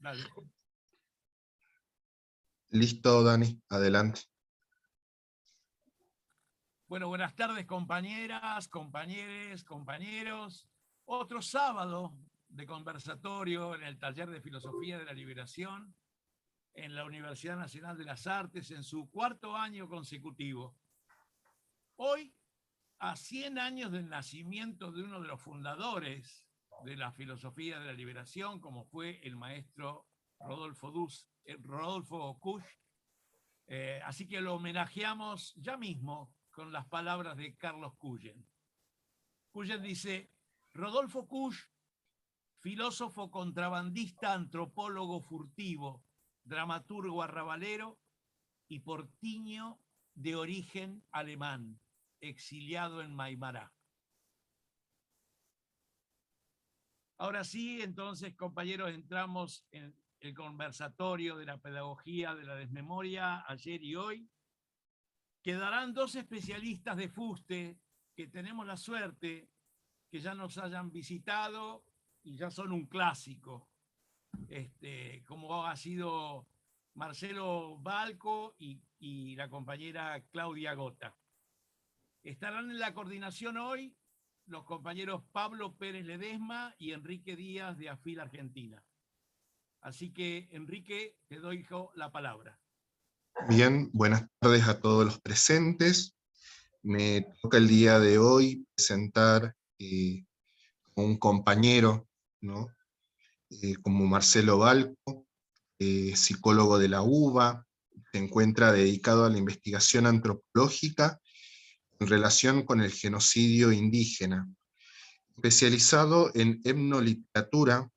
Dale. Listo, Dani, adelante. Bueno, buenas tardes compañeras, compañeros, compañeros. Otro sábado de conversatorio en el Taller de Filosofía de la Liberación en la Universidad Nacional de las Artes en su 4º año consecutivo. Hoy, a 100 años del nacimiento de uno de los fundadores de la filosofía de la liberación, como fue el maestro Rodolfo Kusch. Así que lo homenajeamos ya mismo con las palabras de Carlos Cullen. Cullen dice: Rodolfo Kusch, filósofo contrabandista, antropólogo furtivo, dramaturgo arrabalero y portiño de origen alemán, exiliado en Maimará. Ahora sí, entonces, compañeros, entramos en el conversatorio de la pedagogía de la desmemoria ayer y hoy. Quedarán 2 especialistas de fuste que tenemos la suerte que ya nos hayan visitado y ya son un clásico, como ha sido Marcelo Balco y la compañera Claudia Gota. Estarán en la coordinación hoy los compañeros Pablo Pérez Ledesma y Enrique Díaz de AFIL Argentina. Así que, Enrique, te doy la palabra. Bien, buenas tardes a todos los presentes. Me toca el día de hoy presentar a un compañero, ¿no? Como Marcelo Balco, psicólogo de la UBA, se encuentra dedicado a la investigación antropológica en relación con el genocidio indígena, especializado en etnoliteratura,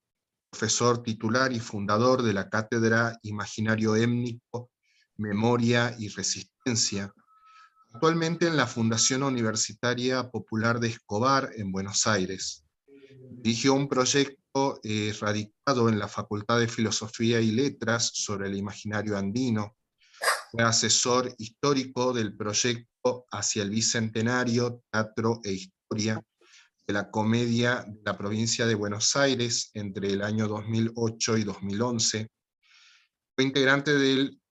profesor titular y fundador de la Cátedra Imaginario Étnico, Memoria y Resistencia, actualmente en la Fundación Universitaria Popular de Escobar en Buenos Aires. Dirigió un proyecto radicado en la Facultad de Filosofía y Letras sobre el imaginario andino. Fue asesor histórico del proyecto Hacia el Bicentenario, Teatro e Historia de la Comedia de la provincia de Buenos Aires entre el año 2008 y 2011. Fue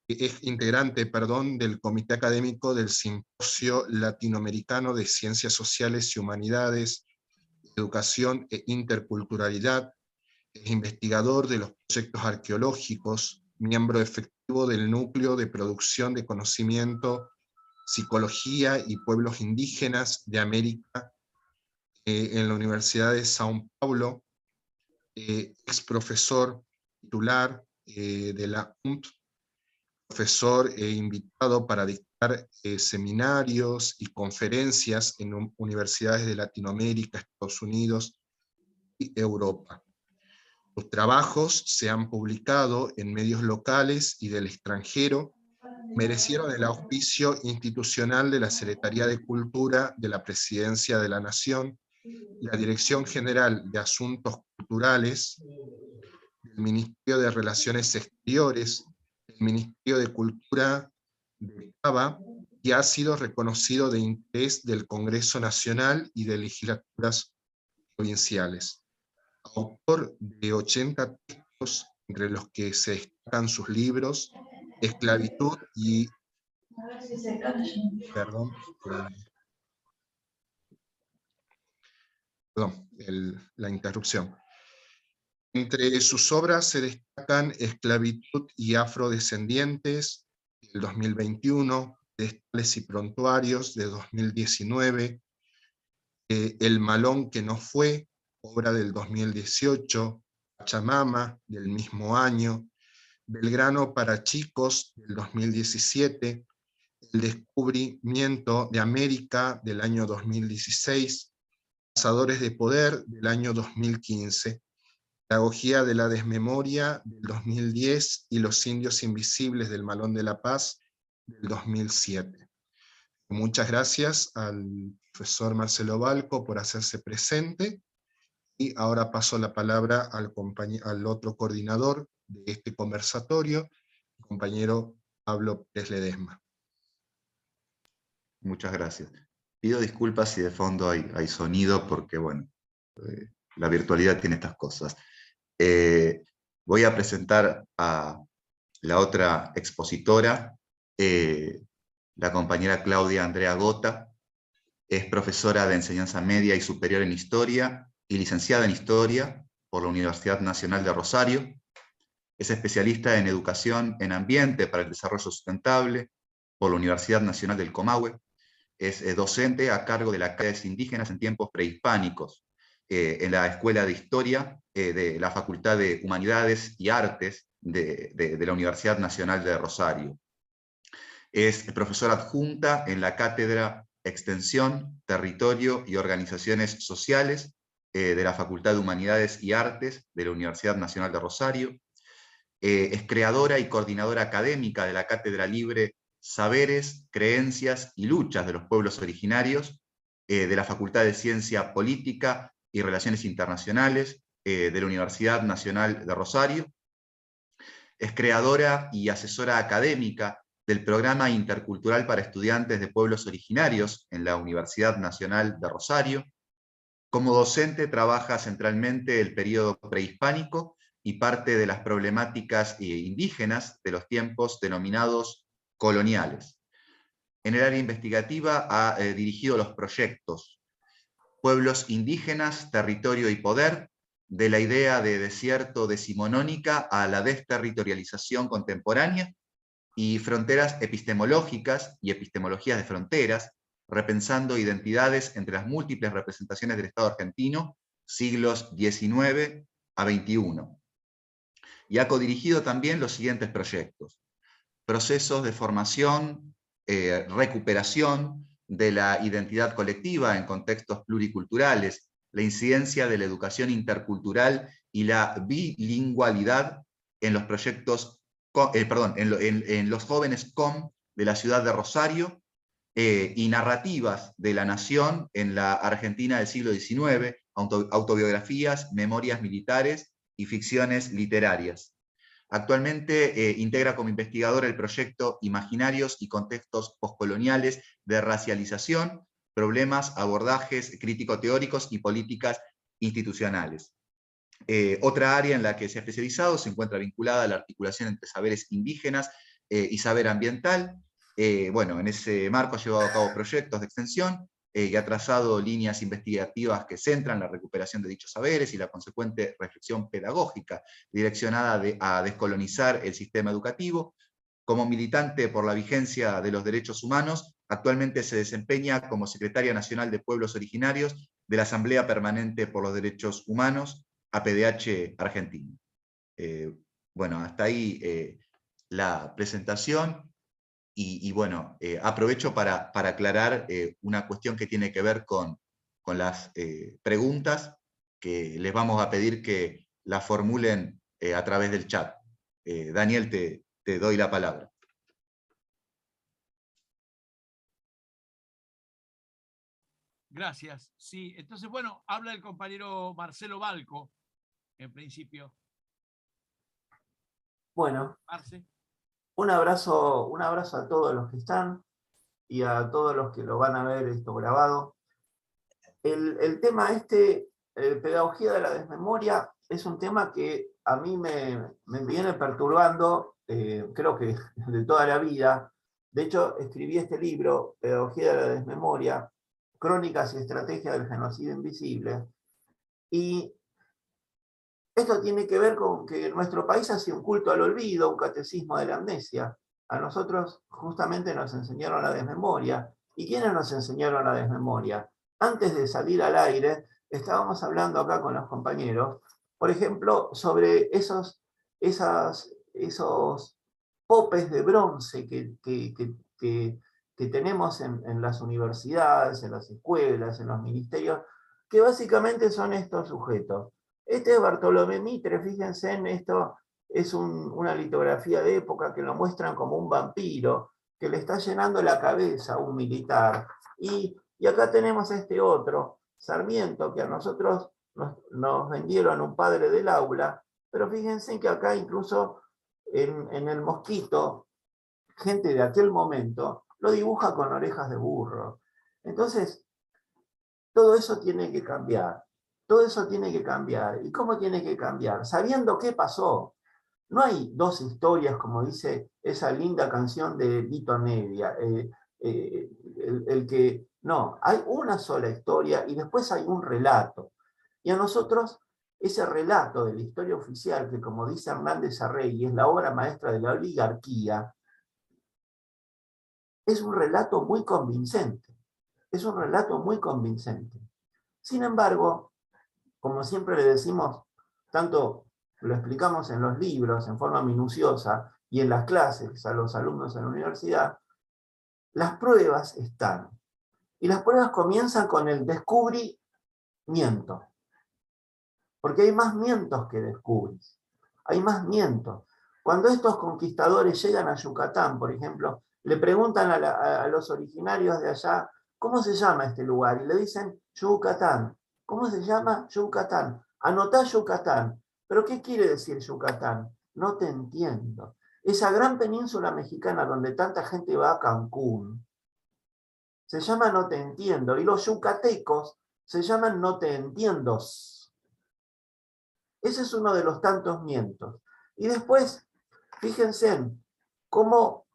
es integrante del Comité Académico del Simposio Latinoamericano de Ciencias Sociales y Humanidades, Educación e Interculturalidad. Es investigador de los proyectos arqueológicos, miembro efectivo del Núcleo de Producción de Conocimiento, Psicología y Pueblos Indígenas de América en la Universidad de São Paulo, ex profesor titular de la UNT, profesor e invitado para dictar seminarios y conferencias en universidades de Latinoamérica, Estados Unidos y Europa. Sus trabajos se han publicado en medios locales y del extranjero, merecieron el auspicio institucional de la Secretaría de Cultura de la Presidencia de la Nación, la Dirección General de Asuntos Culturales, el Ministerio de Relaciones Exteriores, el Ministerio de Cultura de Cava, y ha sido reconocido de interés del Congreso Nacional y de legislaturas provinciales. Autor de 80 textos, entre los que se destacan sus libros Esclavitud y... la interrupción. Entre sus obras se destacan Esclavitud y Afrodescendientes, del 2021, Tales y Prontuarios, de 2019, El Malón que no fue, obra del 2018, Pachamama, del mismo año, Belgrano para chicos, del 2017, El descubrimiento de América, del año 2016, Cazadores de Poder, del año 2015, Pedagogía de la Desmemoria, del 2010, y Los Indios Invisibles del Malón de la Paz, del 2007. Muchas gracias al profesor Marcelo Balco por hacerse presente, y ahora paso la palabra al otro coordinador de este conversatorio, el compañero Pablo Pérez Ledesma. Muchas gracias. Pido disculpas si de fondo hay sonido, porque bueno, la virtualidad tiene estas cosas. Voy a presentar a la otra expositora, la compañera Claudia Andrea Gota. Es profesora de enseñanza media y superior en Historia y licenciada en Historia por la Universidad Nacional de Rosario. Es especialista en Educación en Ambiente para el Desarrollo Sustentable por la Universidad Nacional del Comahue. Es docente a cargo de las actividades indígenas en tiempos prehispánicos en la Escuela de Historia de la Facultad de Humanidades y Artes de la Universidad Nacional de Rosario. Es profesora adjunta en la Cátedra Extensión, Territorio y Organizaciones Sociales de la Facultad de Humanidades y Artes de la Universidad Nacional de Rosario. Es creadora y coordinadora académica de la Cátedra Libre Saberes, Creencias y Luchas de los Pueblos Originarios de la Facultad de Ciencia Política y Relaciones Internacionales de la Universidad Nacional de Rosario. Es creadora y asesora académica del Programa Intercultural para Estudiantes de Pueblos Originarios en la Universidad Nacional de Rosario. Como docente trabaja centralmente el periodo prehispánico y parte de las problemáticas indígenas de los tiempos denominados coloniales. En el área investigativa ha dirigido los proyectos Pueblos Indígenas, Territorio y Poder, de la idea de desierto decimonónica a la desterritorialización contemporánea, y Fronteras Epistemológicas y Epistemologías de Fronteras, repensando identidades entre las múltiples representaciones del Estado argentino, siglos XIX a XXI. Y ha codirigido también los siguientes proyectos: procesos de formación, recuperación de la identidad colectiva en contextos pluriculturales, la incidencia de la educación intercultural y la bilingüalidad en los proyectos, en los jóvenes COM de la ciudad de Rosario, y narrativas de la nación en la Argentina del siglo XIX, autobiografías, memorias militares y ficciones literarias. Actualmente integra como investigador el proyecto Imaginarios y Contextos Postcoloniales de Racialización, Problemas, Abordajes Crítico-Teóricos y Políticas Institucionales. Otra área en la que se ha especializado se encuentra vinculada a la articulación entre saberes indígenas y saber ambiental. Bueno, en ese marco ha llevado a cabo proyectos de extensión y ha trazado líneas investigativas que centran la recuperación de dichos saberes y la consecuente reflexión pedagógica direccionada a descolonizar el sistema educativo. Como militante por la vigencia de los derechos humanos, actualmente se desempeña como secretaria nacional de Pueblos Originarios de la Asamblea Permanente por los Derechos Humanos, APDH Argentina. Bueno, hasta ahí la presentación. Y bueno, aprovecho para aclarar una cuestión que tiene que ver con las preguntas que les vamos a pedir que las formulen a través del chat. Daniel, te doy la palabra. Gracias. Sí, entonces, bueno, habla el compañero Marcelo Balco, en principio. Bueno, Marce. un abrazo a todos los que están y a todos los que lo van a ver esto grabado. El tema pedagogía de la desmemoria, es un tema que a mí me viene perturbando, creo que de toda la vida. De hecho, escribí este libro, Pedagogía de la desmemoria, Crónicas y Estrategias del Genocidio Invisible, y esto tiene que ver con que nuestro país hace un culto al olvido, un catecismo de la amnesia. A nosotros justamente nos enseñaron la desmemoria. ¿Y quiénes nos enseñaron la desmemoria? Antes de salir al aire, estábamos hablando acá con los compañeros, por ejemplo, sobre esos popes de bronce que tenemos en las universidades, en las escuelas, en los ministerios, que básicamente son estos sujetos. Este es Bartolomé Mitre, fíjense en esto, es una litografía de época que lo muestran como un vampiro, que le está llenando la cabeza a un militar. Y acá tenemos este otro, Sarmiento, que a nosotros nos vendieron un padre del aula, pero fíjense que acá incluso en el mosquito, gente de aquel momento lo dibuja con orejas de burro. Entonces, todo eso tiene que cambiar. Todo eso tiene que cambiar. ¿Y cómo tiene que cambiar? Sabiendo qué pasó. No hay dos historias, como dice esa linda canción de Lito Nevia, no, hay una sola historia y después hay un relato. Y a nosotros, ese relato de la historia oficial, que como dice Hernández Arregui, es la obra maestra de la oligarquía, es un relato muy convincente. Es un relato muy convincente. Sin embargo, como siempre le decimos, tanto lo explicamos en los libros en forma minuciosa y en las clases a los alumnos en la universidad, las pruebas están. Y las pruebas comienzan con el descubrimiento. Porque hay más mientos que descubres. Hay más mientos. Cuando estos conquistadores llegan a Yucatán, por ejemplo, le preguntan a los originarios de allá, ¿cómo se llama este lugar? Y le dicen, Yucatán. ¿Cómo se llama? Yucatán. Anotá Yucatán. ¿Pero qué quiere decir Yucatán? No te entiendo. Esa gran península mexicana donde tanta gente va a Cancún, se llama No te entiendo. Y los yucatecos se llaman No te entiendos. Ese es uno de los tantos mientos. Y después, fíjense en cómo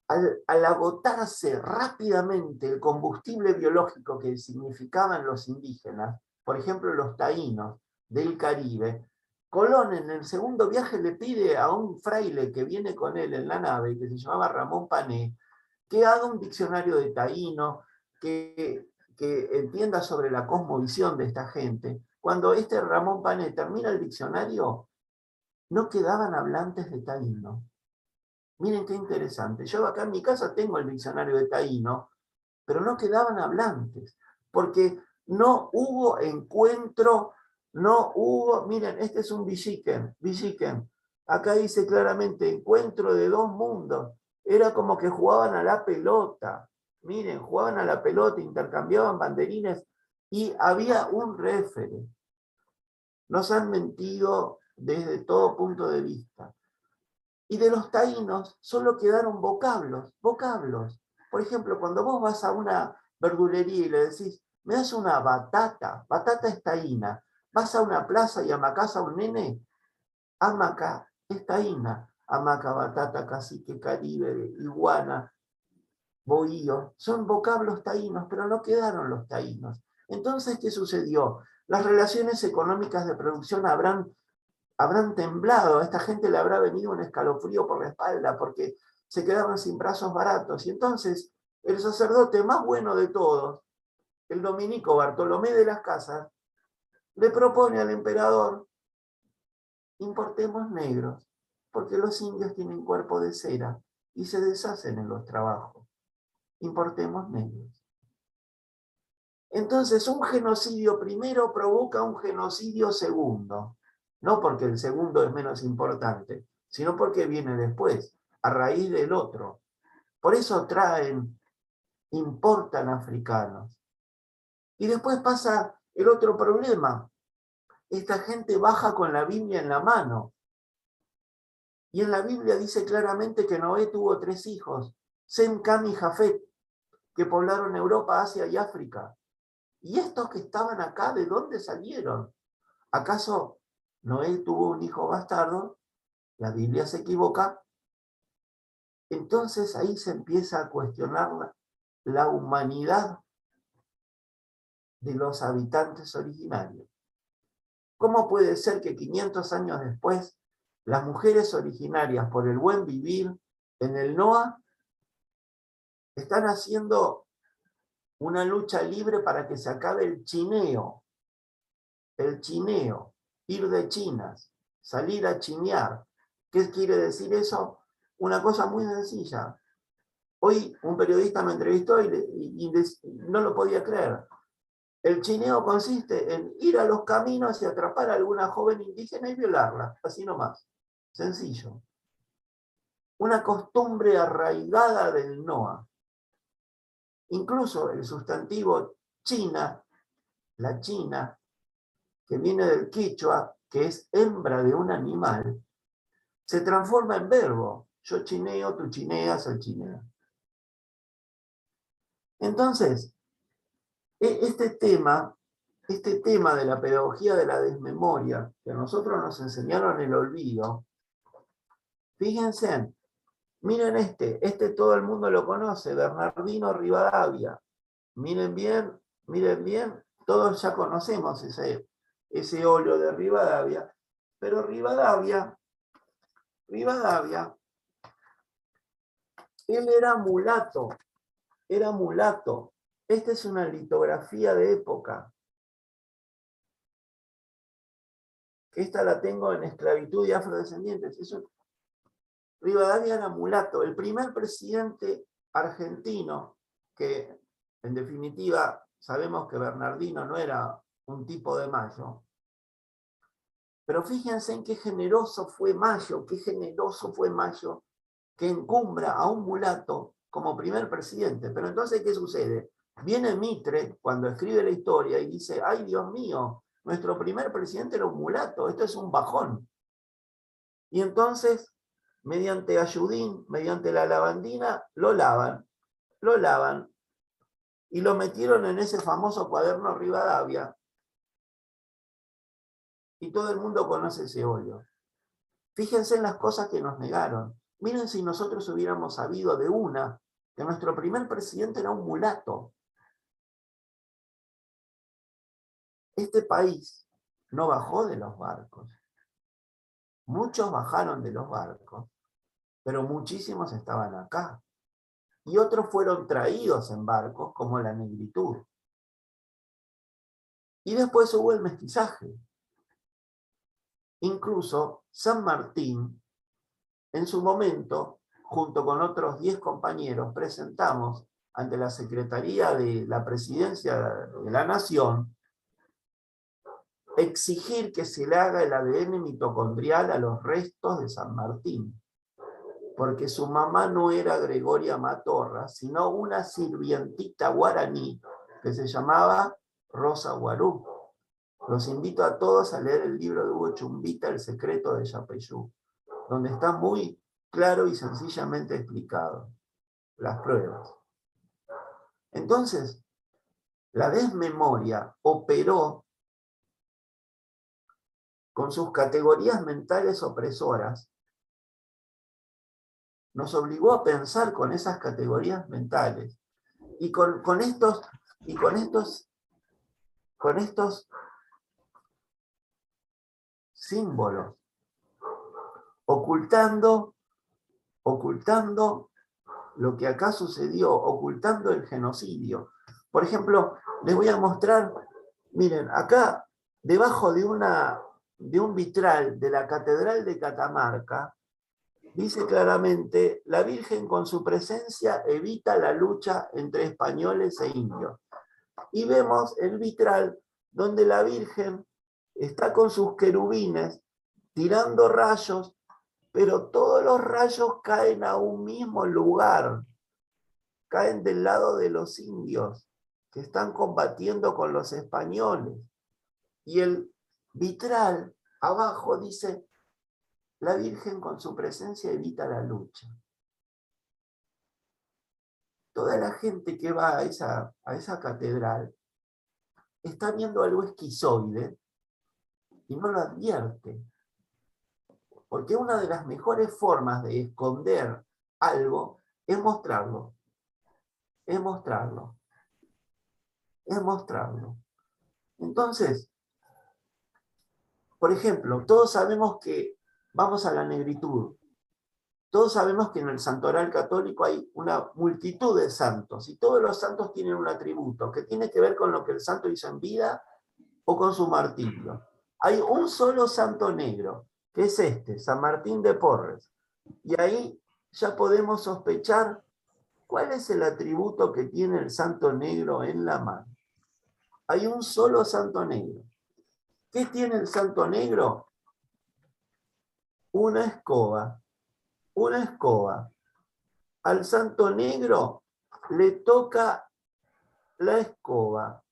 al agotarse rápidamente el combustible biológico que significaban los indígenas, por ejemplo los taínos del Caribe, Colón en el segundo viaje le pide a un fraile que viene con él en la nave, que se llamaba Ramón Pané, que haga un diccionario de taíno, que entienda sobre la cosmovisión de esta gente. Cuando este Ramón Pané termina el diccionario, no quedaban hablantes de taíno. Miren qué interesante. Yo acá en mi casa tengo el diccionario de taíno, pero no quedaban hablantes, porque no hubo encuentro, no hubo, miren, este es un Villiquen. Acá dice claramente, encuentro de dos mundos. Era como que jugaban a la pelota. Miren, jugaban a la pelota, intercambiaban banderines y había un réfere. Nos han mentido desde todo punto de vista. Y de los taínos solo quedaron vocablos. Por ejemplo, cuando vos vas a una verdulería y le decís, me das una batata es taína. Vas a una plaza y amacás a un nene, amaca es taína. Hamaca, batata, cacique, caribe, iguana, bohío. Son vocablos taínos, pero no quedaron los taínos. Entonces, ¿qué sucedió? Las relaciones económicas de producción habrán temblado, a esta gente le habrá venido un escalofrío por la espalda porque se quedaban sin brazos baratos. Y entonces el sacerdote más bueno de todos, el dominico Bartolomé de las Casas, le propone al emperador, importemos negros, porque los indios tienen cuerpo de cera y se deshacen en los trabajos. Importemos negros. Entonces un genocidio primero provoca un genocidio segundo. No porque el segundo es menos importante, sino porque viene después, a raíz del otro. Por eso importan africanos. Y después pasa el otro problema. Esta gente baja con la Biblia en la mano. Y en la Biblia dice claramente que Noé tuvo 3 hijos, Sem, Cam y Jafet, que poblaron Europa, Asia y África. ¿Y estos que estaban acá, de dónde salieron? ¿Acaso Noé tuvo un hijo bastardo? La Biblia se equivoca. Entonces ahí se empieza a cuestionar la humanidad de los habitantes originarios. ¿Cómo puede ser que 500 años después las mujeres originarias, por el buen vivir en el NOA, están haciendo una lucha libre para que se acabe el chineo? El chineo, ir de chinas, salir a chinear. ¿Qué quiere decir eso? Una cosa muy sencilla. Hoy un periodista me entrevistó y no lo podía creer. El chineo consiste en ir a los caminos y atrapar a alguna joven indígena y violarla, así nomás. Sencillo. Una costumbre arraigada del NOA. Incluso el sustantivo china, la china, que viene del quichua, que es hembra de un animal, se transforma en verbo. Yo chineo, tú chineas, él chinea. Entonces, este tema este tema de la pedagogía de la desmemoria, que a nosotros nos enseñaron el olvido, fíjense, miren este todo el mundo lo conoce, Bernardino Rivadavia. Miren bien, todos ya conocemos ese óleo de Rivadavia, pero Rivadavia, él era mulato. Esta es una litografía de época. Esta la tengo en Esclavitud y Afrodescendientes. Rivadavia era mulato, el primer presidente argentino, que en definitiva sabemos que Bernardino no era un tipo de Mayo. Pero fíjense en qué generoso fue Mayo, que encumbra a un mulato como primer presidente. Pero entonces, ¿qué sucede? Viene Mitre, cuando escribe la historia, y dice, ¡ay, Dios mío! Nuestro primer presidente era un mulato, esto es un bajón. Y entonces, mediante Ayudín, mediante la lavandina, lo lavan, y lo metieron en ese famoso cuaderno Rivadavia, y todo el mundo conoce ese óleo. Fíjense en las cosas que nos negaron. Miren si nosotros hubiéramos sabido de una, que nuestro primer presidente era un mulato. Este país no bajó de los barcos. Muchos bajaron de los barcos, pero muchísimos estaban acá. Y otros fueron traídos en barcos, como la negritud. Y después hubo el mestizaje. Incluso San Martín, en su momento, junto con otros 10 compañeros, presentamos ante la Secretaría de la Presidencia de la Nación exigir que se le haga el ADN mitocondrial a los restos de San Martín, porque su mamá no era Gregoria Matorra, sino una sirvientita guaraní que se llamaba Rosa Guarú. Los invito a todos a leer el libro de Hugo Chumbita, El secreto de Yapeyú, donde está muy claro y sencillamente explicado las pruebas. Entonces, la desmemoria operó con sus categorías mentales opresoras, nos obligó a pensar con esas categorías mentales y con estos símbolos, ocultando lo que acá sucedió, ocultando el genocidio. Por ejemplo, les voy a mostrar, miren, acá debajo de un vitral de la Catedral de Catamarca, dice claramente, la Virgen con su presencia evita la lucha entre españoles e indios. Y vemos el vitral donde la Virgen está con sus querubines tirando rayos, pero todos los rayos caen a un mismo lugar, caen del lado de los indios que están combatiendo con los españoles. Y el vitral abajo dice, la Virgen con su presencia evita la lucha. Toda la gente que va a esa catedral está viendo algo esquizoide y no lo advierte. Porque una de las mejores formas de esconder algo es mostrarlo. Entonces, por ejemplo, todos sabemos que vamos a la negritud. Todos sabemos que en el santoral católico hay una multitud de santos, y todos los santos tienen un atributo que tiene que ver con lo que el santo hizo en vida o con su martirio. Hay un solo santo negro, que es San Martín de Porres. Y ahí ya podemos sospechar cuál es el atributo que tiene el santo negro en la mano. Hay un solo santo negro. ¿Qué tiene el santo negro? Una escoba. Al santo negro le toca la escoba.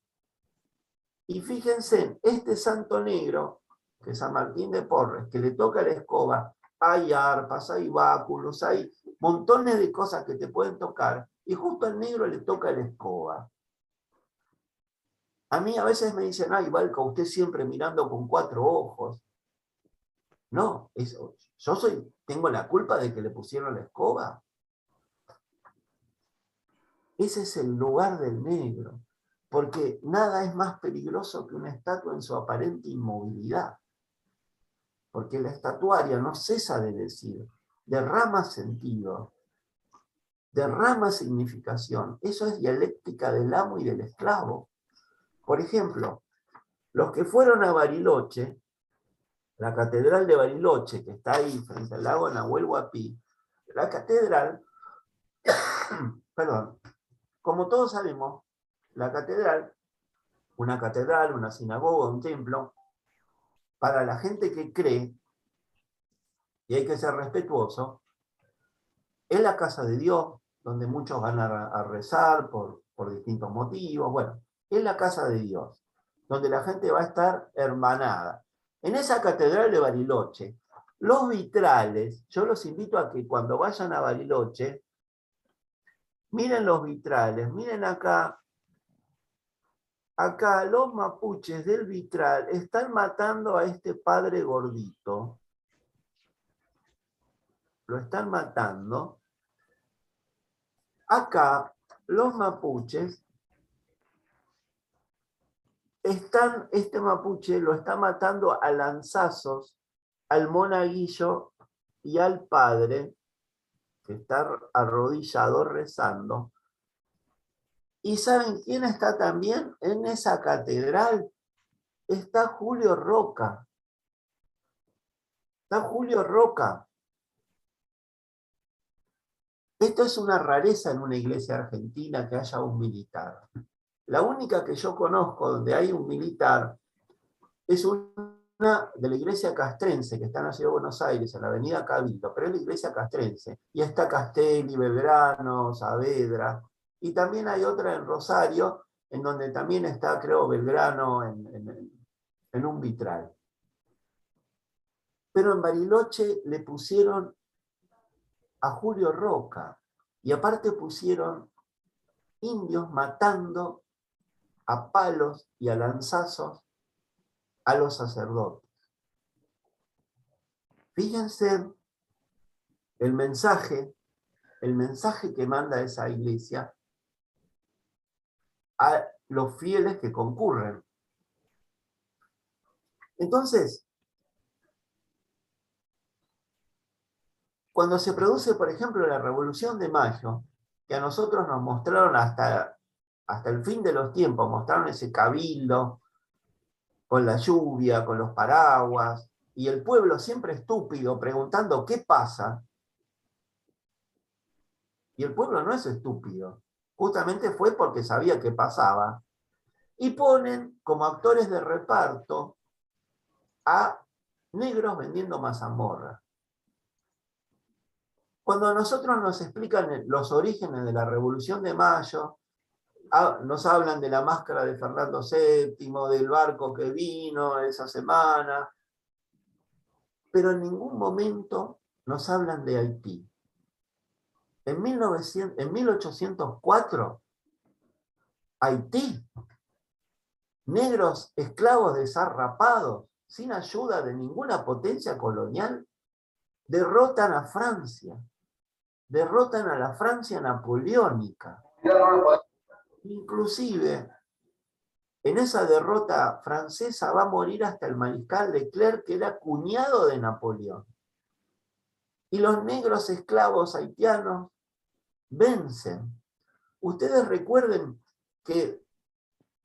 Y fíjense, este santo negro, que es San Martín de Porres, que le toca la escoba, hay arpas, hay báculos, hay montones de cosas que te pueden tocar, y justo al negro le toca la escoba. A mí a veces me dicen, ay, Valca, usted siempre mirando con 4 ojos. No, yo tengo la culpa de que le pusieron la escoba. Ese es el lugar del negro, porque nada es más peligroso que una estatua en su aparente inmovilidad. Porque la estatuaria no cesa de decir, derrama sentido, derrama significación. Eso es dialéctica del amo y del esclavo. Por ejemplo, los que fueron a Bariloche, la catedral de Bariloche, que está ahí frente al lago Nahuel Huapi, la catedral, perdón, como todos sabemos, la catedral, una sinagoga, un templo, para la gente que cree, y hay que ser respetuoso, es la casa de Dios, donde muchos van a rezar por distintos motivos. Bueno, es la casa de Dios, donde la gente va a estar hermanada. En esa catedral de Bariloche, los vitrales, yo los invito a que cuando vayan a Bariloche, miren los vitrales, miren acá. Acá los mapuches del vitral están matando a este padre gordito. Lo están matando. Acá los mapuches este mapuche lo está matando a lanzazos al monaguillo y al padre, que está arrodillado rezando. ¿Y saben quién está también en esa catedral? Está Julio Roca. Está Julio Roca. Esto es una rareza en una iglesia argentina que haya un militar. La única que yo conozco donde hay un militar es una de la iglesia castrense, que está en la ciudad de Buenos Aires, en la avenida Cabildo, pero es la iglesia castrense. Y está Castelli, Belgrano, Saavedra. Y también hay otra en Rosario, en donde también está, creo, Belgrano en un vitral. Pero en Bariloche le pusieron a Julio Roca. Y aparte pusieron indios matando a palos y a lanzazos a los sacerdotes. Fíjense el mensaje que manda esa iglesia a los fieles que concurren. Entonces, cuando se produce, por ejemplo, la Revolución de Mayo, que a nosotros nos mostraron hasta el fin de los tiempos, mostraron ese cabildo con la lluvia, con los paraguas, y el pueblo siempre estúpido preguntando ¿qué pasa? Y el pueblo no es estúpido, justamente fue porque sabía qué pasaba. Y ponen como actores de reparto a negros vendiendo mazamorra. Cuando a nosotros nos explican los orígenes de la Revolución de Mayo, nos hablan de la máscara de Fernando VII, del barco que vino esa semana, pero en ningún momento nos hablan de Haití. En 1804, Haití, negros esclavos desarrapados, sin ayuda de ninguna potencia colonial, derrotan a Francia, derrotan a la Francia napoleónica. Inclusive, en esa derrota francesa va a morir hasta el mariscal Leclerc, que era cuñado de Napoleón. Y los negros esclavos haitianos vencen. Ustedes recuerden que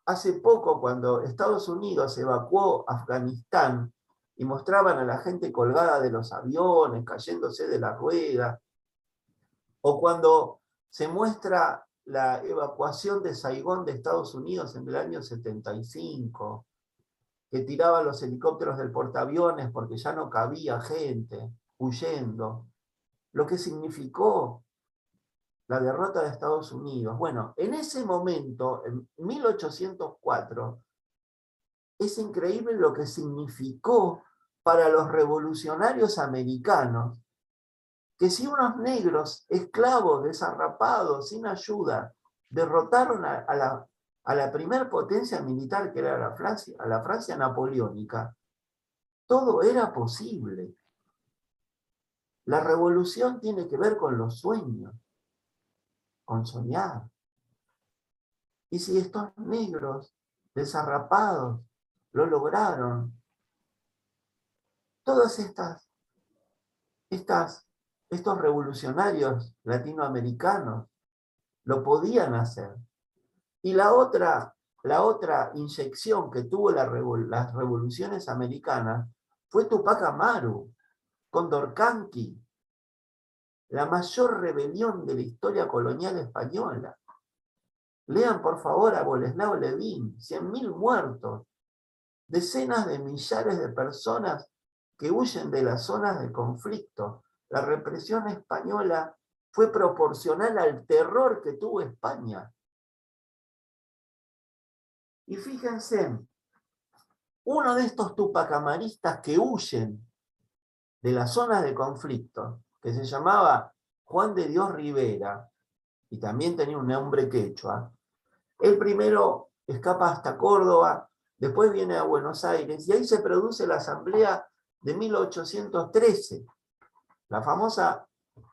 hace poco, cuando Estados Unidos evacuó Afganistán y mostraban a la gente colgada de los aviones, cayéndose de la rueda, o cuando se muestra la evacuación de Saigón de Estados Unidos en el año 75, que tiraban los helicópteros del portaaviones porque ya no cabía gente huyendo, lo que significó la derrota de Estados Unidos. Bueno, en ese momento, en 1804, es increíble lo que significó para los revolucionarios americanos que si unos negros esclavos desarrapados, sin ayuda, derrotaron a a la primer potencia militar que era a la Francia napoleónica, todo era posible. La revolución tiene que ver con los sueños, con soñar. Y si estos negros desarrapados lo lograron, todos estos revolucionarios latinoamericanos lo podían hacer. Y la otra inyección que tuvo las revoluciones americanas fue Tupac Amaru, Condorcanqui, la mayor rebelión de la historia colonial española. Lean por favor a Boleslao Levín, 100.000 muertos, decenas de millares de personas que huyen de las zonas de conflicto. La represión española fue proporcional al terror que tuvo España. Y fíjense, uno de estos tupacamaristas que huyen de las zonas de conflicto, que se llamaba Juan de Dios Rivera, y también tenía un nombre quechua, él primero escapa hasta Córdoba, después viene a Buenos Aires, y ahí se produce la asamblea de 1813, la famosa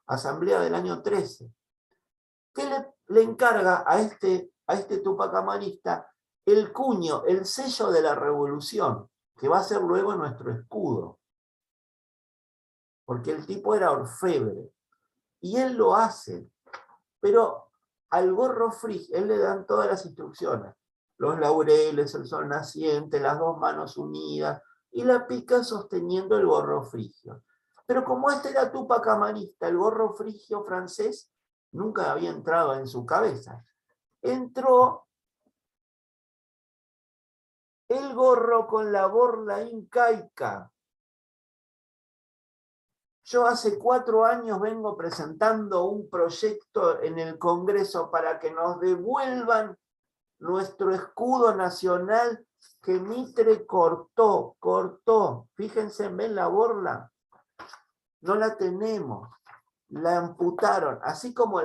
asamblea del año 13, que le encarga a este tupacamarista el cuño, el sello de la revolución, que va a ser luego nuestro escudo. Porque el tipo era orfebre. Y él lo hace. Pero al gorro frigio, él le dan todas las instrucciones. Los laureles, el sol naciente, las dos manos unidas, y la pica sosteniendo el gorro frigio. Pero como este era tupacamarista, el gorro frigio francés nunca había entrado en su cabeza. Entró el gorro con la borla incaica. Yo hace 4 años vengo presentando un proyecto en el Congreso para que nos devuelvan nuestro escudo nacional que Mitre cortó. Fíjense, ven la borla. No la tenemos. La amputaron. Así como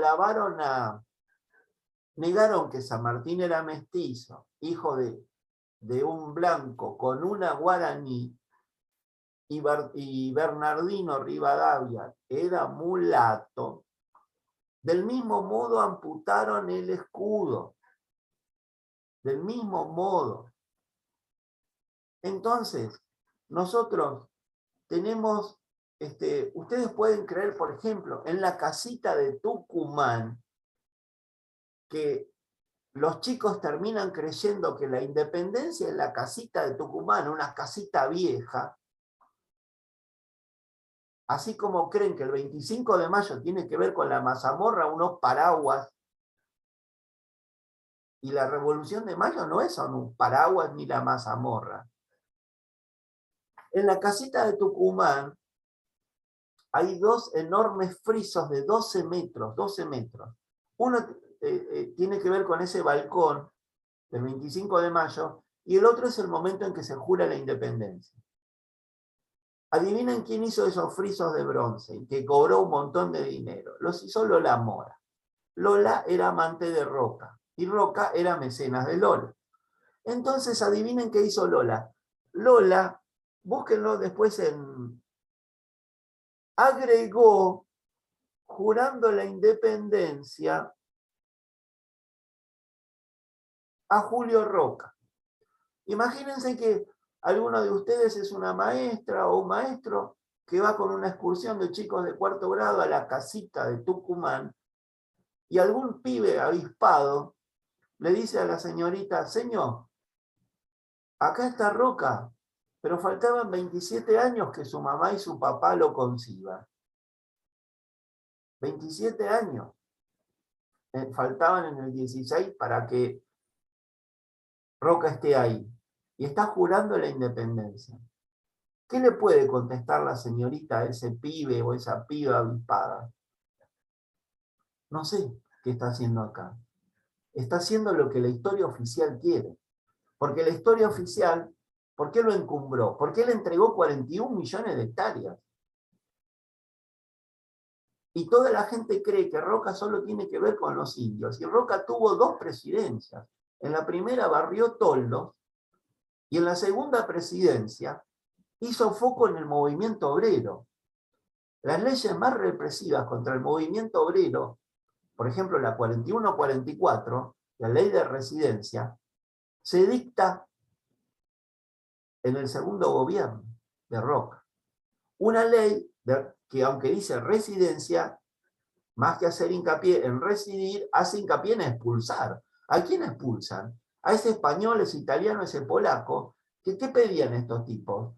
negaron que San Martín era mestizo, hijo de un blanco con una guaraní, y Bernardino Rivadavia era mulato, del mismo modo amputaron el escudo. Del mismo modo. Entonces, nosotros tenemos, ustedes pueden creer, por ejemplo, en la casita de Tucumán, que los chicos terminan creyendo que la independencia es la casita de Tucumán, una casita vieja, así como creen que el 25 de mayo tiene que ver con la mazamorra, unos paraguas, y la Revolución de Mayo no es un paraguas ni la mazamorra. En la casita de Tucumán hay 2 enormes frisos de 12 metros. Uno tiene que ver con ese balcón del 25 de mayo, y el otro es el momento en que se jura la independencia. Adivinen quién hizo esos frisos de bronce y que cobró un montón de dinero. Los hizo Lola Mora. Lola era amante de Roca y Roca era mecenas de Lola. Entonces adivinen qué hizo Lola. Lola, búsquenlo después agregó, jurando la independencia, a Julio Roca. Imagínense que alguno de ustedes es una maestra o un maestro que va con una excursión de chicos de 4º grado a la casita de Tucumán, y algún pibe avispado le dice a la señorita: señor, acá está Roca, pero faltaban 27 años que su mamá y su papá lo conciban. 27 años. Faltaban en el 16 para que Roca esté ahí. Y está jurando la independencia. ¿Qué le puede contestar la señorita a ese pibe o esa piba avispada? No sé qué está haciendo acá. Está haciendo lo que la historia oficial quiere. Porque la historia oficial, ¿por qué lo encumbró? Porque él entregó 41 millones de hectáreas. Y toda la gente cree que Roca solo tiene que ver con los indios. Y Roca tuvo 2 presidencias. En la primera barrió toldos y en la segunda presidencia hizo foco en el movimiento obrero. Las leyes más represivas contra el movimiento obrero, por ejemplo la 41-44, la ley de residencia, se dicta en el segundo gobierno de Roca. Una ley que, aunque dice residencia, más que hacer hincapié en residir, hace hincapié en expulsar. ¿A quién expulsan? A ese español, ese italiano, ese polaco. ¿Qué pedían estos tipos?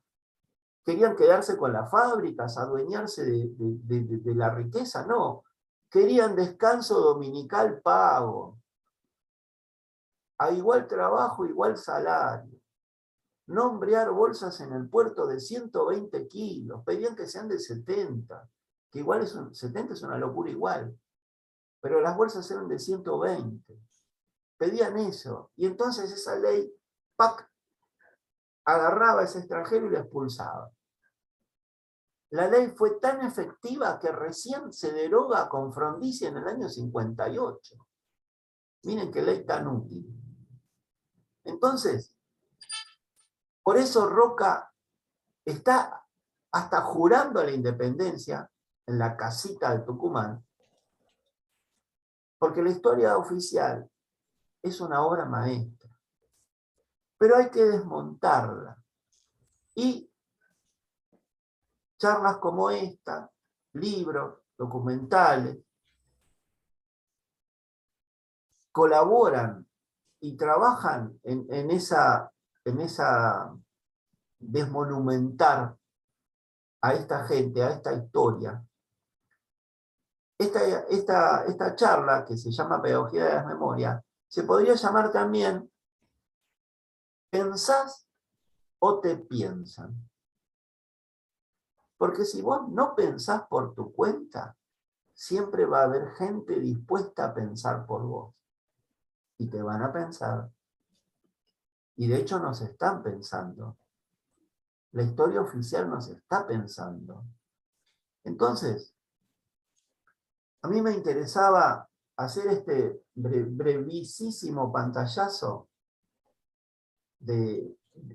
¿Querían quedarse con las fábricas, adueñarse de la riqueza? No. Querían descanso dominical pago. A igual trabajo, igual salario. No hombrear bolsas en el puerto de 120 kilos. Pedían que sean de 70. Que igual 70 es una locura igual. Pero las bolsas eran de 120. Pedían eso. Y entonces esa ley, ¡pac!, agarraba a ese extranjero y lo expulsaba. La ley fue tan efectiva que recién se deroga con Frondizi en el año 58. Miren qué ley tan útil. Entonces, por eso Roca está hasta jurando la independencia en la casita de Tucumán, porque la historia oficial es una obra maestra. Pero hay que desmontarla. Y charlas como esta, libros, documentales, colaboran y trabajan en esa desmonumentar a esta gente, a esta historia. Esta charla, que se llama Pedagogía de las Memorias, se podría llamar también ¿Pensás o te piensan? Porque si vos no pensás por tu cuenta, siempre va a haber gente dispuesta a pensar por vos. Y te van a pensar. Y de hecho nos están pensando. La historia oficial nos está pensando. Entonces, a mí me interesaba hacer este brevísimo pantallazo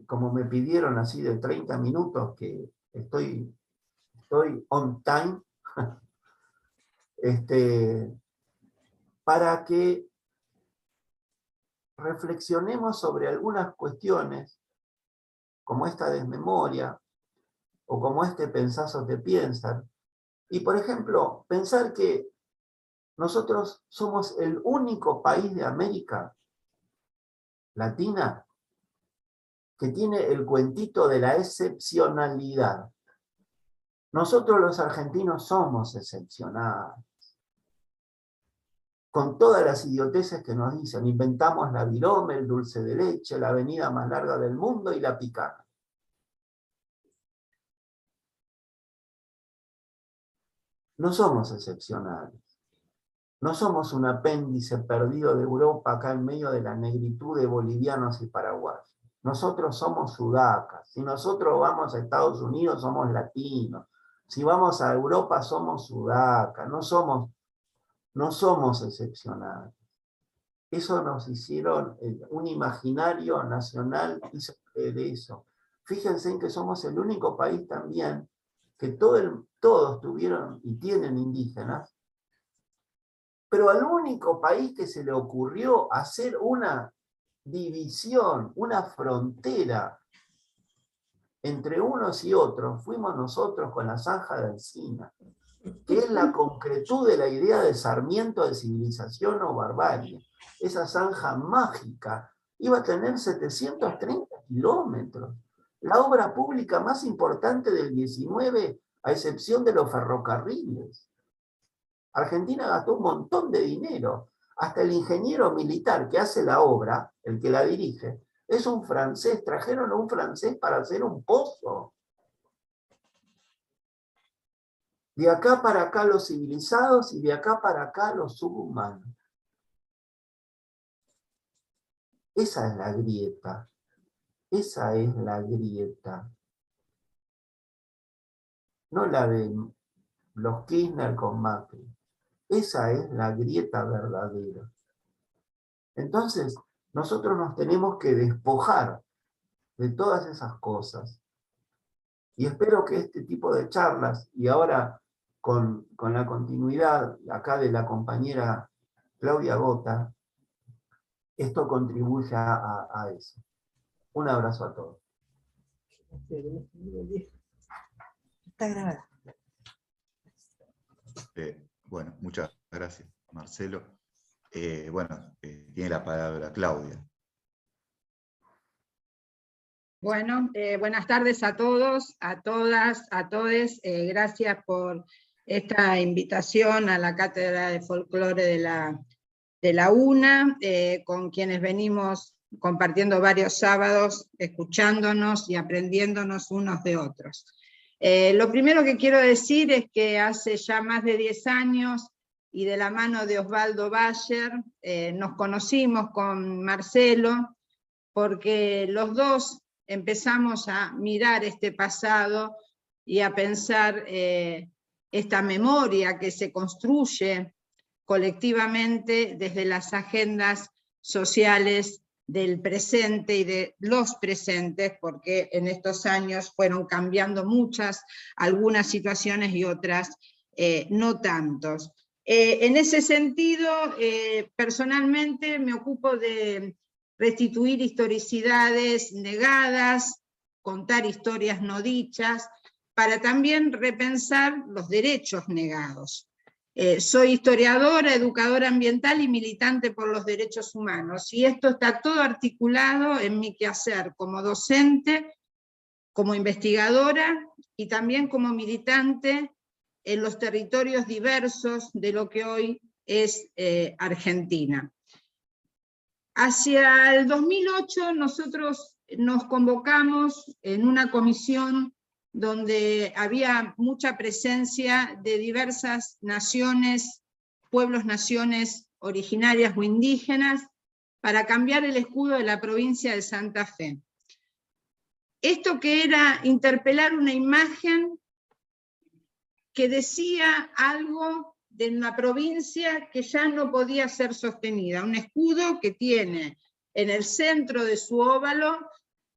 como me pidieron, así de 30 minutos, que estoy on time, para que reflexionemos sobre algunas cuestiones, como esta desmemoria, o como este pensás o te piensan. Y por ejemplo, pensar que nosotros somos el único país de América Latina que tiene el cuentito de la excepcionalidad. Nosotros los argentinos somos excepcionales. Con todas las idioteces que nos dicen, inventamos la virome, el dulce de leche, la avenida más larga del mundo y la picana. No somos excepcionales. No somos un apéndice perdido de Europa acá en medio de la negritud de bolivianos y paraguayos. Nosotros somos sudacas. Si nosotros vamos a Estados Unidos, somos latinos. Si vamos a Europa, somos sudacas. No somos excepcionales. Eso nos hicieron, un imaginario nacional hizo creer eso. Fíjense en que somos el único país también que todos tuvieron y tienen indígenas, pero al único país que se le ocurrió hacer una división, una frontera entre unos y otros, fuimos nosotros con la zanja de Alsina, que es la concretud de la idea de Sarmiento de civilización o barbarie. Esa zanja mágica iba a tener 730 kilómetros. La obra pública más importante del 19, a excepción de los ferrocarriles. Argentina gastó un montón de dinero. Hasta el ingeniero militar que hace la obra, el que la dirige, es un francés. Trajeron a un francés para hacer un pozo. De acá para acá los civilizados y de acá para acá los subhumanos. Esa es la grieta. Esa es la grieta. No la de los Kirchner con Macri. Esa es la grieta verdadera. Entonces, nosotros nos tenemos que despojar de todas esas cosas. Y espero que este tipo de charlas, y ahora con la continuidad acá de la compañera Claudia Gota, esto contribuya a eso. Un abrazo a todos. Está grabada. Bueno, muchas gracias, Marcelo. Tiene la palabra Claudia. Bueno, buenas tardes a todos, a todas, a todes. Gracias por esta invitación a la Cátedra de Folclore de la UNA, con quienes venimos compartiendo varios sábados, escuchándonos y aprendiéndonos unos de otros. Lo primero que quiero decir es que hace ya más de 10 años, y de la mano de Osvaldo Bayer, nos conocimos con Marcelo, porque los dos empezamos a mirar este pasado y a pensar esta memoria que se construye colectivamente desde las agendas sociales del presente y de los presentes, porque en estos años fueron cambiando muchas, algunas situaciones y otras no tantos. En ese sentido, personalmente me ocupo de restituir historicidades negadas, contar historias no dichas, para también repensar los derechos negados. Soy historiadora, educadora ambiental y militante por los derechos humanos, y esto está todo articulado en mi quehacer como docente, como investigadora y también como militante en los territorios diversos de lo que hoy es Argentina. Hacia el 2008 nosotros nos convocamos en una comisión donde había mucha presencia de diversas naciones, pueblos, naciones originarias o indígenas, para cambiar el escudo de la provincia de Santa Fe. Esto que era interpelar una imagen que decía algo de una provincia que ya no podía ser sostenida, un escudo que tiene en el centro de su óvalo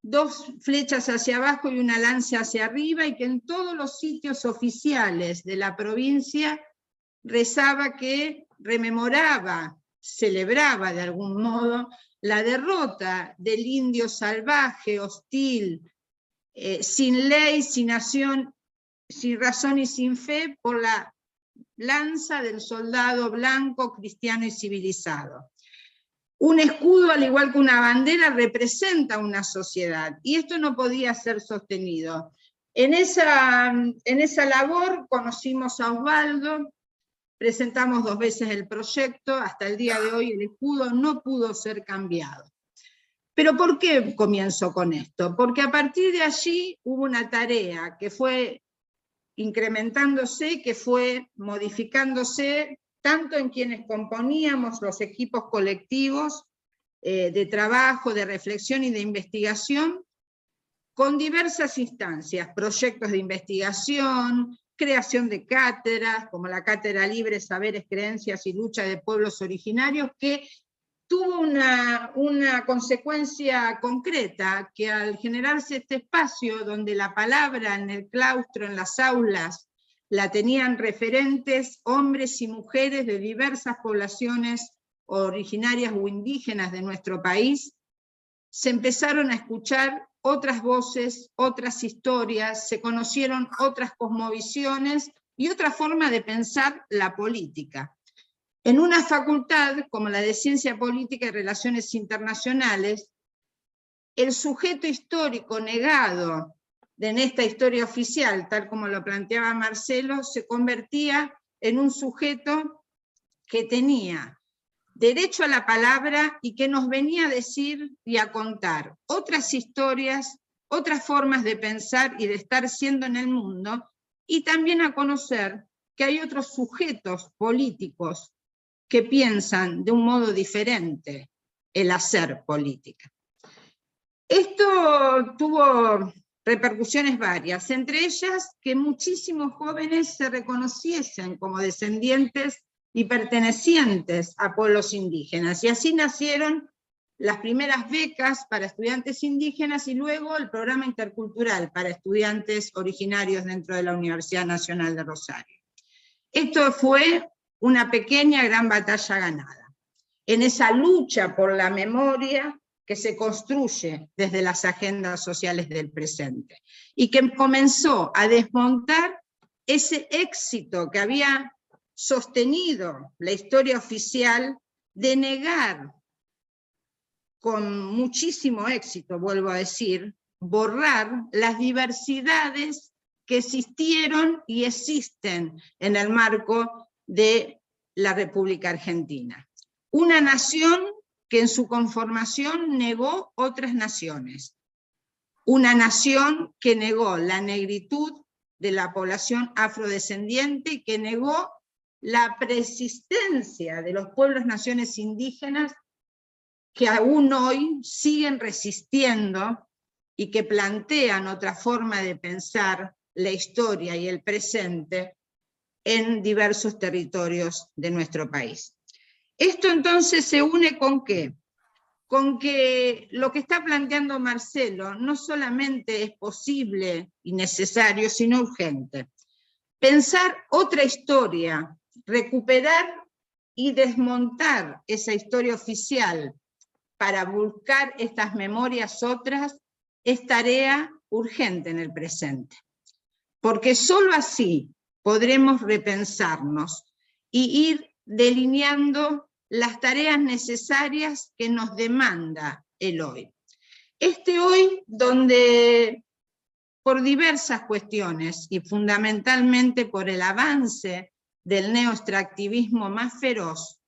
2 flechas hacia abajo y una lanza hacia arriba, y que en todos los sitios oficiales de la provincia rezaba que rememoraba, celebraba de algún modo la derrota del indio salvaje, hostil, sin ley, sin nación, sin razón y sin fe, por la lanza del soldado blanco, cristiano y civilizado. Un escudo, al igual que una bandera, representa una sociedad, y esto no podía ser sostenido. En esa labor conocimos a Osvaldo, presentamos 2 veces el proyecto, hasta el día de hoy el escudo no pudo ser cambiado. ¿Pero por qué comienzo con esto? Porque a partir de allí hubo una tarea que fue incrementándose, que fue modificándose, tanto en quienes componíamos los equipos colectivos de trabajo, de reflexión y de investigación, con diversas instancias, proyectos de investigación, creación de cátedras, como la Cátedra Libre, Saberes, Creencias y Lucha de Pueblos Originarios, que tuvo una consecuencia concreta, que al generarse este espacio donde la palabra en el claustro, en las aulas, la tenían referentes, hombres y mujeres de diversas poblaciones originarias o indígenas de nuestro país, se empezaron a escuchar otras voces, otras historias, se conocieron otras cosmovisiones y otra forma de pensar la política. En una facultad como la de Ciencia Política y Relaciones Internacionales, el sujeto histórico negado en esta historia oficial, tal como lo planteaba Marcelo, se convertía en un sujeto que tenía derecho a la palabra y que nos venía a decir y a contar otras historias, otras formas de pensar y de estar siendo en el mundo, y también a conocer que hay otros sujetos políticos que piensan de un modo diferente el hacer política. Esto tuvo repercusiones varias, entre ellas que muchísimos jóvenes se reconociesen como descendientes y pertenecientes a pueblos indígenas, y así nacieron las primeras becas para estudiantes indígenas y luego el programa intercultural para estudiantes originarios dentro de la Universidad Nacional de Rosario. Esto fue una pequeña gran batalla ganada, en esa lucha por la memoria que se construye desde las agendas sociales del presente, y que comenzó a desmontar ese éxito que había sostenido la historia oficial de negar con muchísimo éxito, vuelvo a decir, borrar las diversidades que existieron y existen en el marco de la República Argentina. Una nación que en su conformación negó otras naciones. Una nación que negó la negritud de la población afrodescendiente y que negó la persistencia de los pueblos naciones indígenas que aún hoy siguen resistiendo y que plantean otra forma de pensar la historia y el presente en diversos territorios de nuestro país. Esto entonces se une ¿con qué? Con que lo que está planteando Marcelo no solamente es posible y necesario, sino urgente. Pensar otra historia, recuperar y desmontar esa historia oficial para buscar estas memorias otras, es tarea urgente en el presente. Porque solo así podremos repensarnos y ir delineando las tareas necesarias que nos demanda el hoy. Este hoy donde por diversas cuestiones y fundamentalmente por el avance del neoextractivismo más feroz,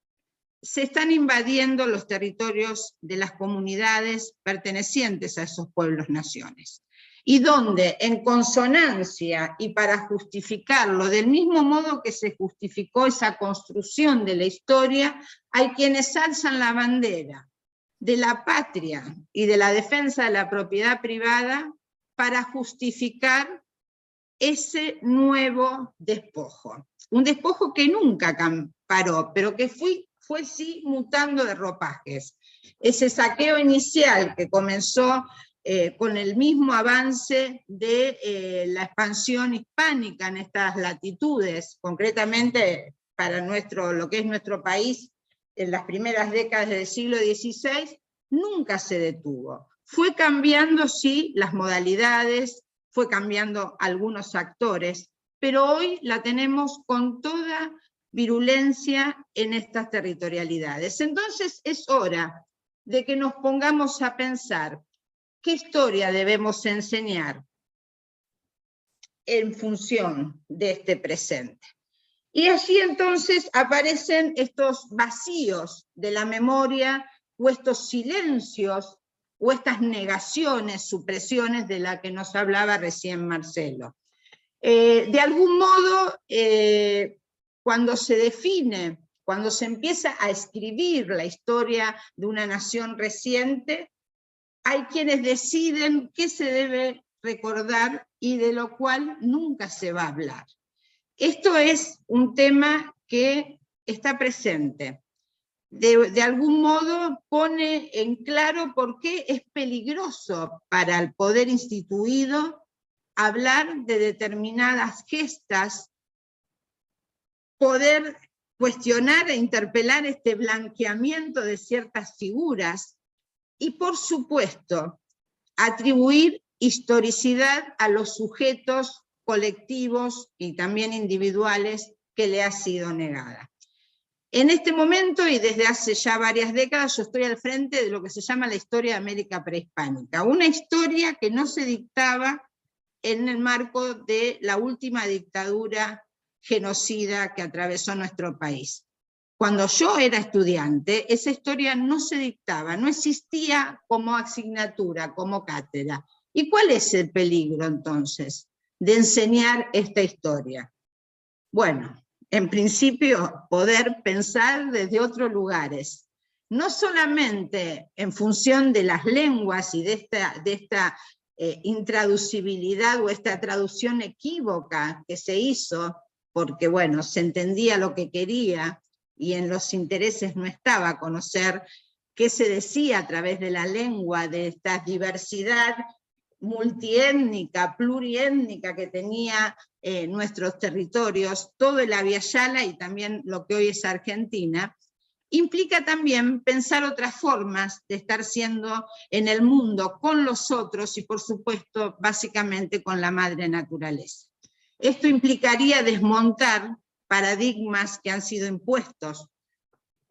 se están invadiendo los territorios de las comunidades pertenecientes a esos pueblos-naciones. Y donde, en consonancia y para justificarlo, del mismo modo que se justificó esa construcción de la historia, hay quienes alzan la bandera de la patria y de la defensa de la propiedad privada para justificar ese nuevo despojo. Un despojo que nunca paró, pero que fue sí mutando de ropajes. Ese saqueo inicial que comenzó con el mismo avance de la expansión hispánica en estas latitudes, concretamente para lo que es nuestro país, en las primeras décadas del siglo XVI, nunca se detuvo. Fue cambiando, sí, las modalidades, fue cambiando algunos actores, pero hoy la tenemos con toda virulencia en estas territorialidades. Entonces es hora de que nos pongamos a pensar qué historia debemos enseñar en función de este presente. Y allí entonces aparecen estos vacíos de la memoria, o estos silencios, o estas negaciones, supresiones de la que nos hablaba recién Marcelo. De algún modo, cuando se define, cuando se empieza a escribir la historia de una nación reciente, hay quienes deciden qué se debe recordar y de lo cual nunca se va a hablar. Esto es un tema que está presente. De algún modo pone en claro por qué es peligroso para el poder instituido hablar de determinadas gestas, poder cuestionar e interpelar este blanqueamiento de ciertas figuras y, por supuesto, atribuir historicidad a los sujetos colectivos y también individuales que le ha sido negada. En este momento, y desde hace ya varias décadas, yo estoy al frente de lo que se llama la historia de América prehispánica, una historia que no se dictaba en el marco de la última dictadura genocida que atravesó nuestro país. Cuando yo era estudiante, esa historia no se dictaba, no existía como asignatura, como cátedra. ¿Y cuál es el peligro entonces de enseñar esta historia? Bueno, en principio poder pensar desde otros lugares, no solamente en función de las lenguas y de esta intraducibilidad o esta traducción equívoca que se hizo, porque bueno, se entendía lo que quería y en los intereses no estaba conocer qué se decía a través de la lengua, de esta diversidad multiétnica, pluriétnica que tenía nuestros territorios, todo el Abya Yala y también lo que hoy es Argentina, implica también pensar otras formas de estar siendo en el mundo con los otros y por supuesto básicamente con la madre naturaleza. Esto implicaría desmontar paradigmas que han sido impuestos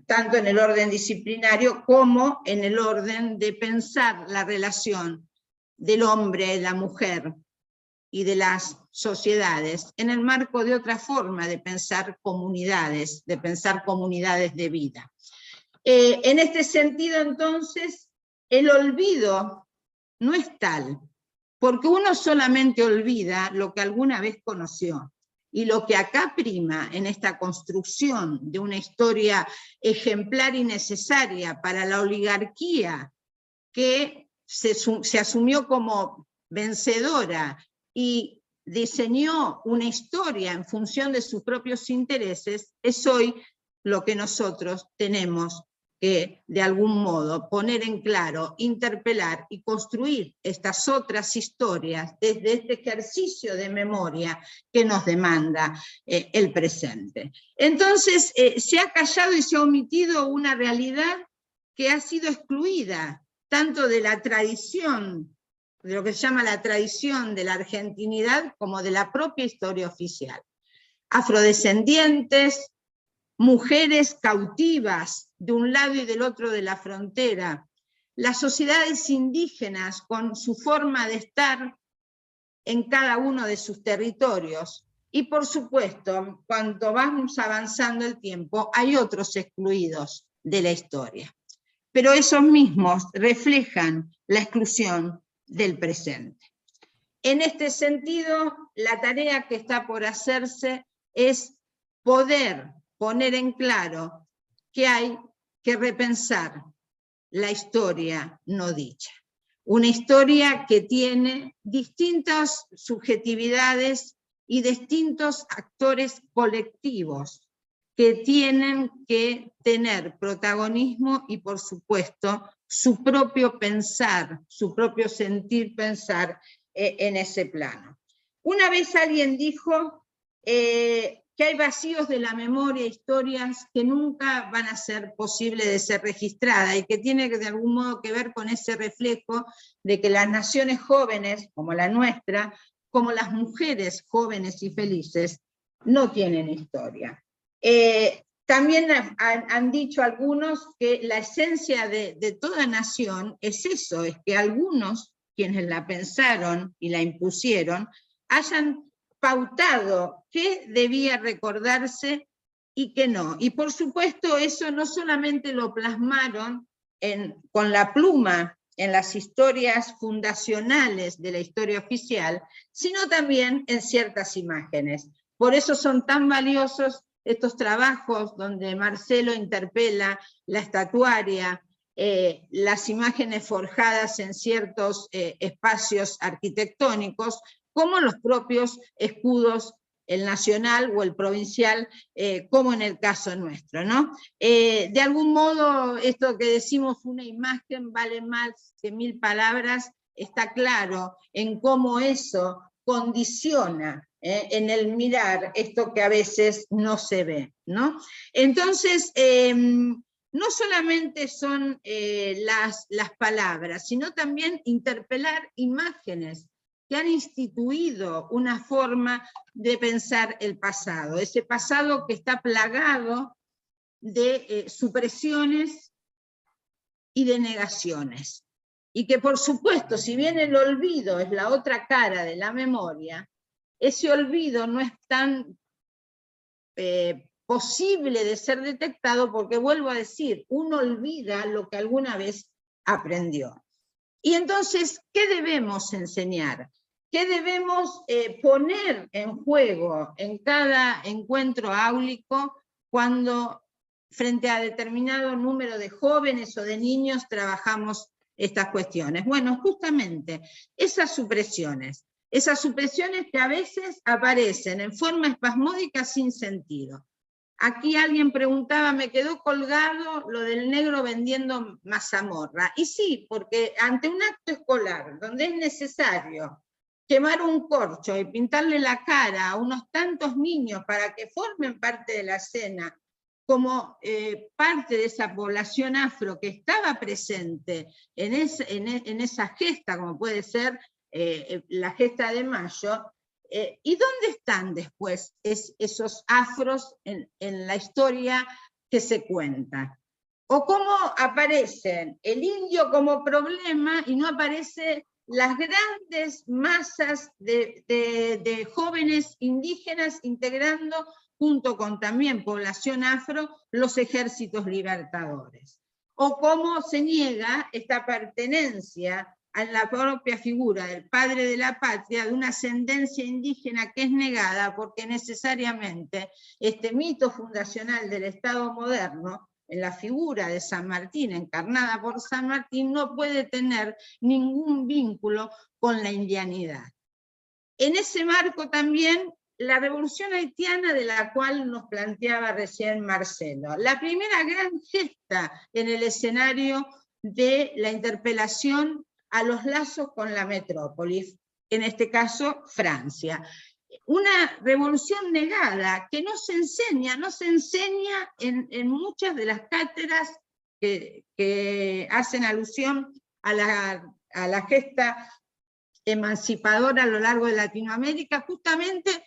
tanto en el orden disciplinario como en el orden de pensar la relación del hombre, la mujer y de las sociedades en el marco de otra forma de pensar comunidades de vida. En este sentido, entonces, el olvido no es tal, porque uno solamente olvida lo que alguna vez conoció, y lo que acá prima en esta construcción de una historia ejemplar y necesaria para la oligarquía que se asumió como vencedora y diseñó una historia en función de sus propios intereses, es hoy lo que nosotros tenemos que, de algún modo, poner en claro, interpelar y construir estas otras historias desde este ejercicio de memoria que nos demanda el presente. Entonces, se ha callado y se ha omitido una realidad que ha sido excluida, tanto de la tradición, de lo que se llama la tradición de la argentinidad, como de la propia historia oficial. Afrodescendientes, mujeres cautivas de un lado y del otro de la frontera, las sociedades indígenas con su forma de estar en cada uno de sus territorios, y por supuesto, cuanto vamos avanzando el tiempo, hay otros excluidos de la historia. Pero esos mismos reflejan la exclusión del presente. En este sentido, la tarea que está por hacerse es poder poner en claro que hay que repensar la historia no dicha. Una historia que tiene distintas subjetividades y distintos actores colectivos que tienen que tener protagonismo y, por supuesto, su propio pensar, su propio sentir pensar en ese plano. Una vez alguien dijo que hay vacíos de la memoria, historias que nunca van a ser posibles de ser registradas y que tiene de algún modo que ver con ese reflejo de que las naciones jóvenes, como la nuestra, como las mujeres jóvenes y felices, no tienen historia. También han dicho algunos que la esencia de toda nación es eso, es que algunos, quienes la pensaron y la impusieron, hayan pautado qué debía recordarse y qué no. Y por supuesto eso no solamente lo plasmaron con la pluma en las historias fundacionales de la historia oficial, sino también en ciertas imágenes. Por eso son tan valiosos estos trabajos donde Marcelo interpela la estatuaria, las imágenes forjadas en ciertos espacios arquitectónicos, como los propios escudos, el nacional o el provincial, como en el caso nuestro, ¿no? De algún modo, esto que decimos, una imagen vale más que 1000 palabras, está claro en cómo eso condiciona en el mirar esto que a veces no se ve, ¿no? Entonces, no solamente son las palabras, sino también interpelar imágenes que han instituido una forma de pensar el pasado, ese pasado que está plagado de supresiones y de negaciones. Y que por supuesto, si bien el olvido es la otra cara de la memoria, ese olvido no es tan posible de ser detectado porque, vuelvo a decir, uno olvida lo que alguna vez aprendió. Y entonces, ¿qué debemos enseñar? ¿Qué debemos poner en juego en cada encuentro áulico cuando frente a determinado número de jóvenes o de niños trabajamos estas cuestiones? Bueno, justamente esas supresiones que a veces aparecen en forma espasmódica sin sentido, Aquí alguien preguntaba, me quedó colgado lo del negro vendiendo mazamorra. Y sí, porque ante un acto escolar donde es necesario quemar un corcho y pintarle la cara a unos tantos niños para que formen parte de la escena, como parte de esa población afro que estaba presente en esa gesta, como puede ser la gesta de Mayo, ¿y dónde están después esos afros en la historia que se cuenta? ¿O cómo aparecen el indio como problema y no aparece las grandes masas de jóvenes indígenas integrando, junto con también población afro, los ejércitos libertadores? ¿O cómo se niega esta pertenencia a la propia figura del padre de la patria, de una ascendencia indígena que es negada porque necesariamente este mito fundacional del Estado moderno, en la figura de San Martín, encarnada por San Martín, no puede tener ningún vínculo con la indianidad? En ese marco también la revolución haitiana, de la cual nos planteaba recién Marcelo, la primera gran gesta en el escenario de la interpelación a los lazos con la metrópolis, en este caso Francia. Una revolución negada que no se enseña en muchas de las cátedras que hacen alusión a la gesta emancipadora a lo largo de Latinoamérica, justamente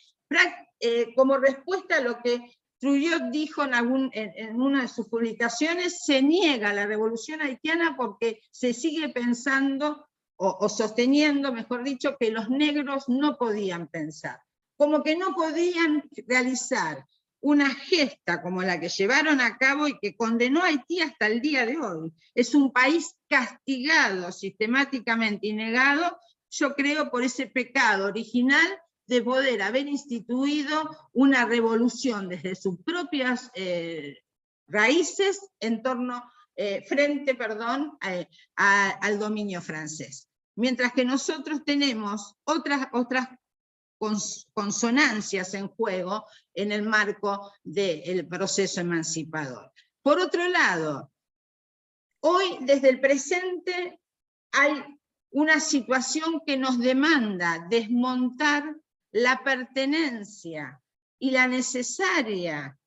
como respuesta a lo que Trujillo dijo en una de sus publicaciones: se niega la revolución haitiana porque se sigue pensando, o sosteniendo, mejor dicho, que los negros no podían pensar. Como que no podían realizar una gesta como la que llevaron a cabo y que condenó a Haití hasta el día de hoy. Es un país castigado sistemáticamente y negado, yo creo, por ese pecado original de poder haber instituido una revolución desde sus propias raíces en torno, frente al dominio francés. Mientras que nosotros tenemos otras consonancias en juego en el marco del proceso emancipador. Por otro lado, hoy desde el presente hay una situación que nos demanda desmontar la pertenencia y la necesaria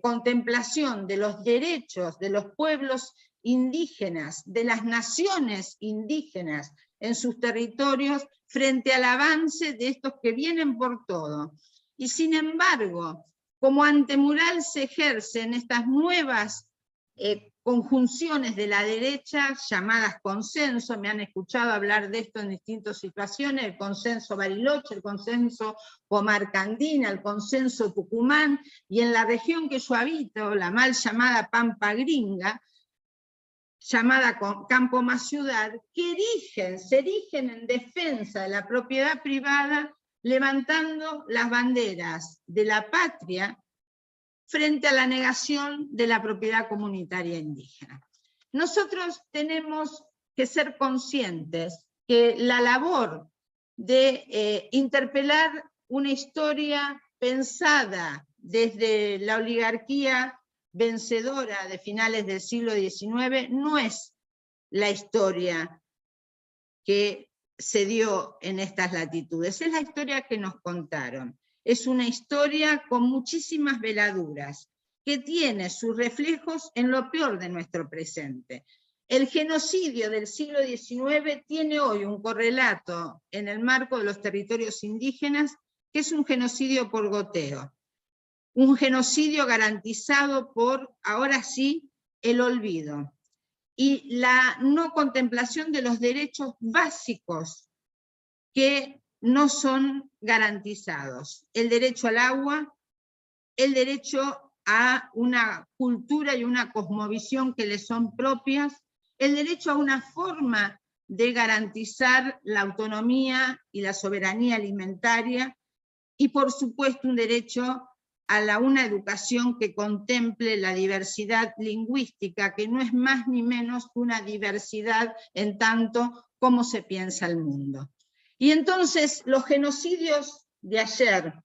contemplación de los derechos de los pueblos indígenas, de las naciones indígenas en sus territorios, frente al avance de estos que vienen por todo. Y sin embargo, como antemural se ejercen estas nuevas conjunciones de la derecha llamadas consenso. Me han escuchado hablar de esto en distintas situaciones: el consenso Bariloche, el consenso Comarca Andina, el consenso Tucumán, y en la región que yo habito, la mal llamada Pampa Gringa, llamada Campo más Ciudad, que se erigen en defensa de la propiedad privada, levantando las banderas de la patria frente a la negación de la propiedad comunitaria indígena. Nosotros tenemos que ser conscientes que la labor de interpelar una historia pensada desde la oligarquía vencedora de finales del siglo XIX no es la historia que se dio en estas latitudes, es la historia que nos contaron. Es una historia con muchísimas veladuras, que tiene sus reflejos en lo peor de nuestro presente. El genocidio del siglo XIX tiene hoy un correlato en el marco de los territorios indígenas, que es un genocidio por goteo. Un genocidio garantizado por, ahora sí, el olvido. Y la no contemplación de los derechos básicos que no son garantizados: el derecho al agua, el derecho a una cultura y una cosmovisión que le son propias, el derecho a una forma de garantizar la autonomía y la soberanía alimentaria, y por supuesto un derecho a una educación que contemple la diversidad lingüística, que no es más ni menos que una diversidad en tanto como se piensa el mundo. Y entonces los genocidios de ayer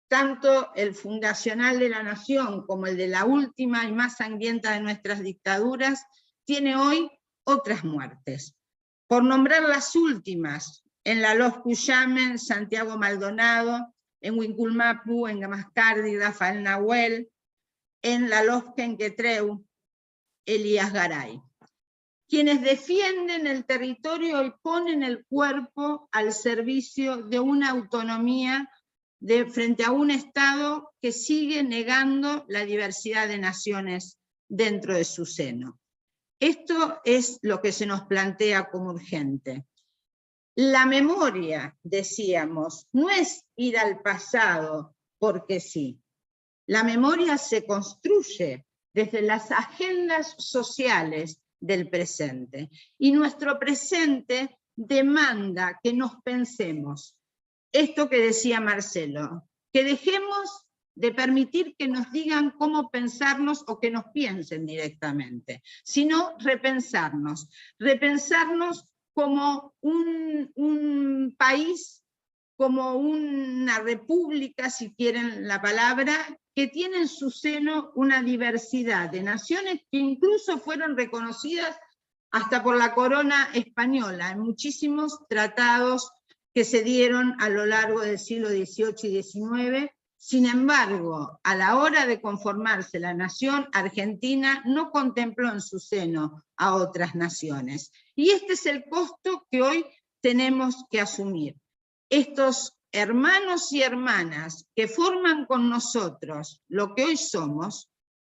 tanto el fundacional de la nación como el de la última y más sangrienta de nuestras dictaduras, tiene hoy otras muertes. Por nombrar las últimas, en la Los Cuyamen, Santiago Maldonado, en Winculmapu, en Gamascardi, Rafael Nahuel, en la Los Quenquetreu, Elías Garay. Quienes defienden el territorio y ponen el cuerpo al servicio de una autonomía frente a un Estado que sigue negando la diversidad de naciones dentro de su seno. Esto es lo que se nos plantea como urgente. La memoria, decíamos, no es ir al pasado porque sí. La memoria se construye desde las agendas sociales del presente. Y nuestro presente demanda que nos pensemos. Esto que decía Marcelo, que dejemos de permitir que nos digan cómo pensarnos o que nos piensen directamente, sino repensarnos. Repensarnos como un país, como una república, si quieren la palabra, que tiene en su seno una diversidad de naciones que incluso fueron reconocidas hasta por la corona española, en muchísimos tratados que se dieron a lo largo del siglo XVIII y XIX. Sin embargo, a la hora de conformarse la nación argentina, no contempló en su seno a otras naciones. Y este es el costo que hoy tenemos que asumir. Estos hermanos y hermanas que forman con nosotros lo que hoy somos,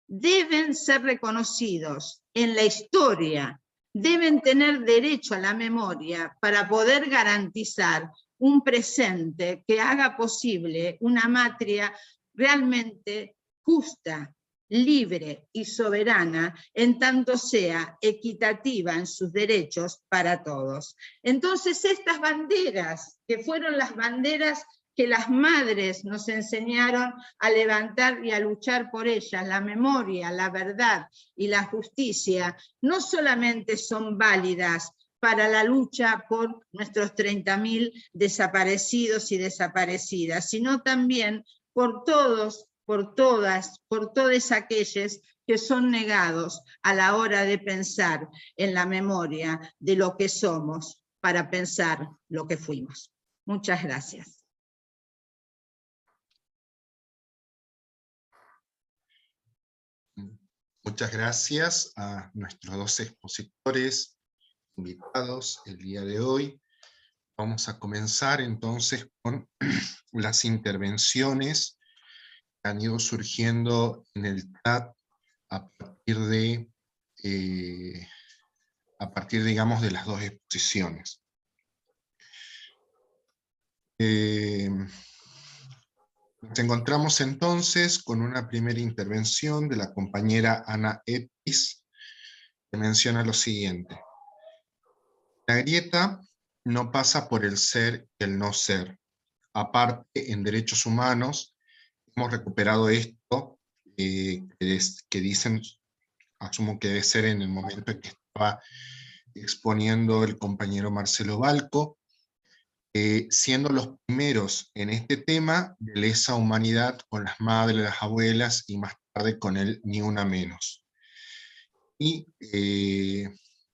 deben ser reconocidos en la historia, deben tener derecho a la memoria para poder garantizar un presente que haga posible una matria realmente justa, libre y soberana, en tanto sea equitativa en sus derechos para todos. Entonces estas banderas, que fueron las banderas que las madres nos enseñaron a levantar y a luchar por ellas, la memoria, la verdad y la justicia, no solamente son válidas para la lucha por nuestros 30.000 desaparecidos y desaparecidas, sino también por todos, por todas, por todos aquellos que son negados a la hora de pensar en la memoria de lo que somos para pensar lo que fuimos. Muchas gracias. Muchas gracias a nuestros dos expositores invitados el día de hoy. Vamos a comenzar entonces con las intervenciones que han ido surgiendo en el chat a partir, digamos, de las dos exposiciones. Nos encontramos entonces con una primera intervención de la compañera Ana Epis, que menciona lo siguiente: la grieta no pasa por el ser y el no ser. Aparte, en derechos humanos, hemos recuperado esto, que dicen, asumo que debe ser en el momento en que estaba exponiendo el compañero Marcelo Balco, siendo los primeros en este tema de lesa humanidad con las madres, las abuelas, y más tarde con el Ni Una Menos. Y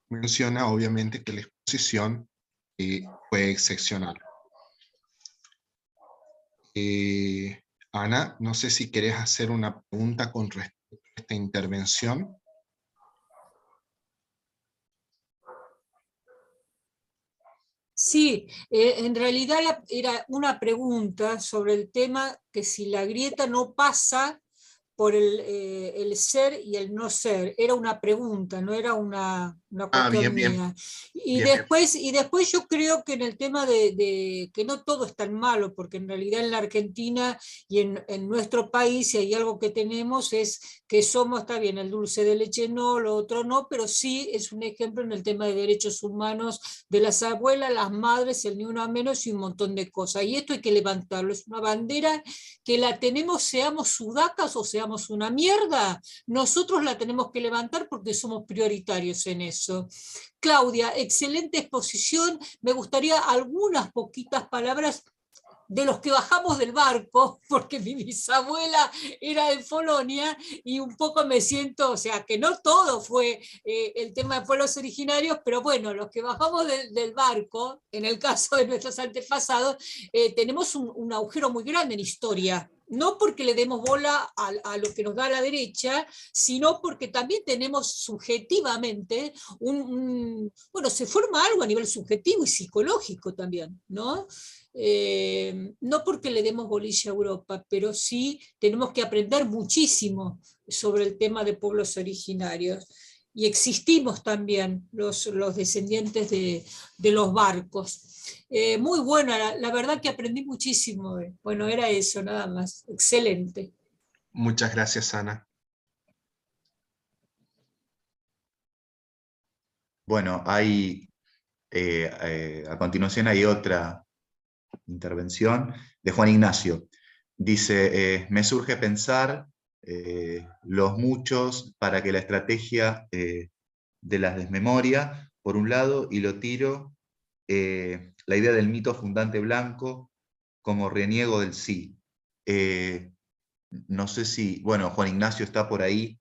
menciona obviamente que la exposición fue excepcional. Ana, no sé si querés hacer una pregunta con respecto a esta intervención. Sí, en realidad era una pregunta sobre el tema que si la grieta no pasa por el ser y el no ser. Era una pregunta, no era una cuestión mía. Y después yo creo que en el tema de que no todo es tan malo, porque en realidad en la Argentina y en nuestro país, si hay algo que tenemos es que somos, está bien, el dulce de leche no, lo otro no, pero sí es un ejemplo en el tema de derechos humanos de las abuelas, las madres, el Ni Una Menos y un montón de cosas. Y esto hay que levantarlo, es una bandera que la tenemos, seamos sudacas o seamos una mierda, nosotros la tenemos que levantar porque somos prioritarios en eso. Claudia, excelente exposición, me gustaría algunas poquitas palabras de los que bajamos del barco, porque mi bisabuela era de Polonia, y un poco me siento, o sea, que no todo fue el tema de pueblos originarios, pero bueno, los que bajamos del barco, en el caso de nuestros antepasados, tenemos un agujero muy grande en historia. No porque le demos bola a lo que nos da la derecha, sino porque también tenemos subjetivamente bueno, se forma algo a nivel subjetivo y psicológico también, ¿no? No porque le demos bolilla a Europa, pero sí tenemos que aprender muchísimo sobre el tema de pueblos originarios. Y existimos también los descendientes de los barcos. Muy buena, la verdad que aprendí muchísimo. Bueno, era eso, nada más. Excelente. Muchas gracias, Ana. Bueno, a continuación hay otra intervención de Juan Ignacio. Dice, me surge pensar los muchos para que la estrategia de la desmemoria, por un lado, y lo tiro, la idea del mito fundante blanco como reniego del sí. No sé si, bueno, Juan Ignacio está por ahí,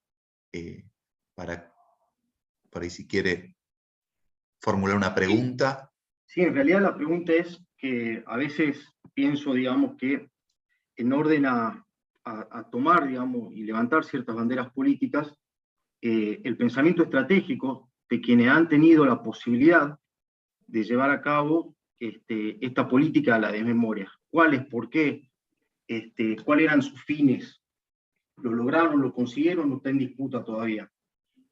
por ahí si quiere formular una pregunta. Sí, en realidad la pregunta es que a veces pienso, digamos, que en orden a tomar, digamos, y levantar ciertas banderas políticas, el pensamiento estratégico de quienes han tenido la posibilidad de llevar a cabo esta política a la desmemoria. ¿Cuáles? ¿Por qué? ¿Cuáles eran sus fines? ¿Lo lograron? ¿Lo consiguieron? ¿No está en disputa todavía?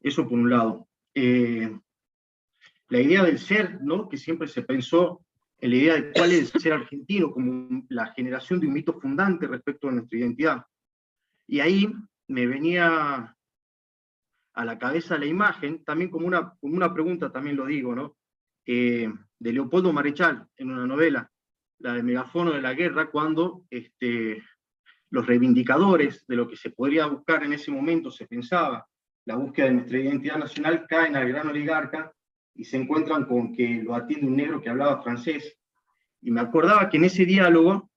Eso por un lado. La idea del ser, ¿no? Que siempre se pensó en la idea de cuál es el ser argentino, como la generación de un mito fundante respecto a nuestra identidad. Y ahí me venía a la cabeza la imagen, también como una pregunta, también lo digo, ¿no? De Leopoldo Marechal, en una novela, la de Megafono de la Guerra, cuando los reivindicadores de lo que se podría buscar en ese momento, se pensaba, la búsqueda de nuestra identidad nacional, caen al gran oligarca y se encuentran con que lo atiende un negro que hablaba francés. Y me acordaba que en ese diálogo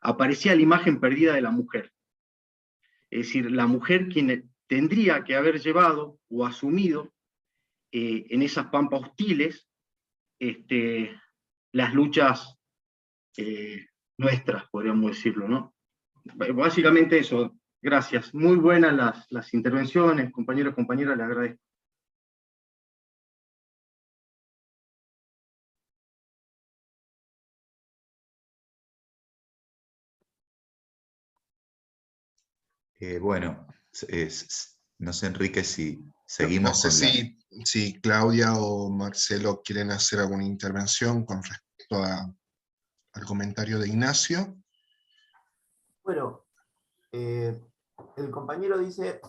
aparecía la imagen perdida de la mujer. Es decir, la mujer quien tendría que haber llevado o asumido en esas pampas hostiles las luchas nuestras, podríamos decirlo, ¿no? Básicamente eso. Gracias. Muy buenas las intervenciones, compañeros y compañeras, les agradezco. Bueno, no sé, Enrique, si seguimos No sé si Claudia o Marcelo quieren hacer alguna intervención con respecto al comentario de Ignacio. Bueno, el compañero dice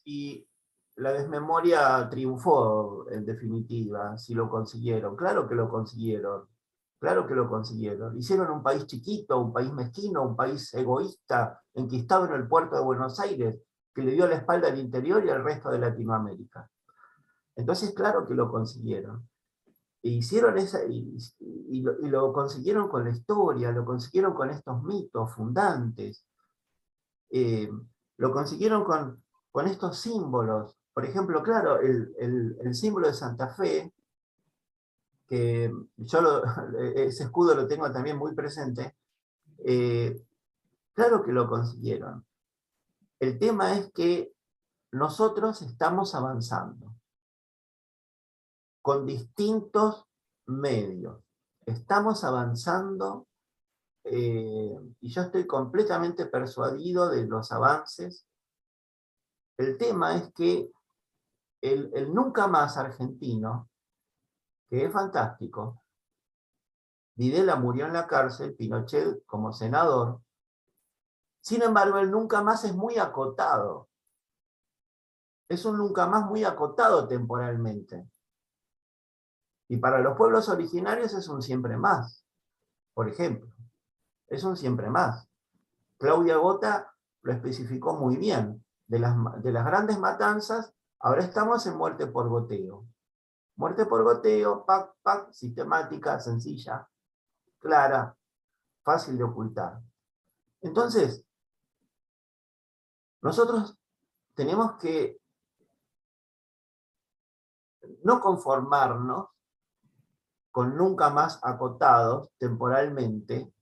si la desmemoria triunfó en definitiva, si lo consiguieron. Claro que lo consiguieron. Claro que lo consiguieron. Hicieron un país chiquito, un país mezquino, un país egoísta, enquistado en el puerto de Buenos Aires, que le dio la espalda al interior y al resto de Latinoamérica. Entonces, claro que lo consiguieron. E hicieron y lo consiguieron con la historia, lo consiguieron con estos mitos fundantes, lo consiguieron con estos símbolos. Por ejemplo, claro, el símbolo de Santa Fe, que yo ese escudo lo tengo también muy presente, claro que lo consiguieron. El tema es que nosotros estamos avanzando con distintos medios. Estamos avanzando y yo estoy completamente persuadido de los avances. El tema es que el nunca más argentino, que es fantástico, Videla murió en la cárcel, Pinochet como senador, sin embargo el nunca más es muy acotado. Es un nunca más muy acotado temporalmente. Y para los pueblos originarios es un siempre más, por ejemplo. Es un siempre más. Claudia Gota lo especificó muy bien. De las grandes matanzas, ahora estamos en muerte por goteo. Muerte por goteo, pac, pac, sistemática, sencilla. clara, fácil de ocultar. Entonces, nosotros tenemos que no conformarnos con nunca más acotados temporalmente,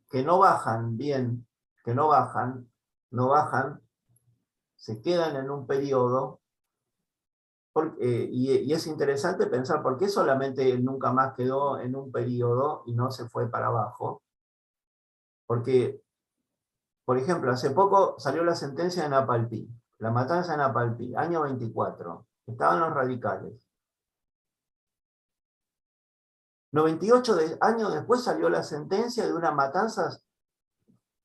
que no bajan bien, que no bajan, se quedan en un periodo, y es interesante pensar por qué solamente nunca más quedó en un periodo y no se fue para abajo. Porque, por ejemplo, hace poco salió la sentencia de Napalpí, la matanza de Napalpí, año 24, estaban los radicales. 98 años después salió la sentencia de una matanza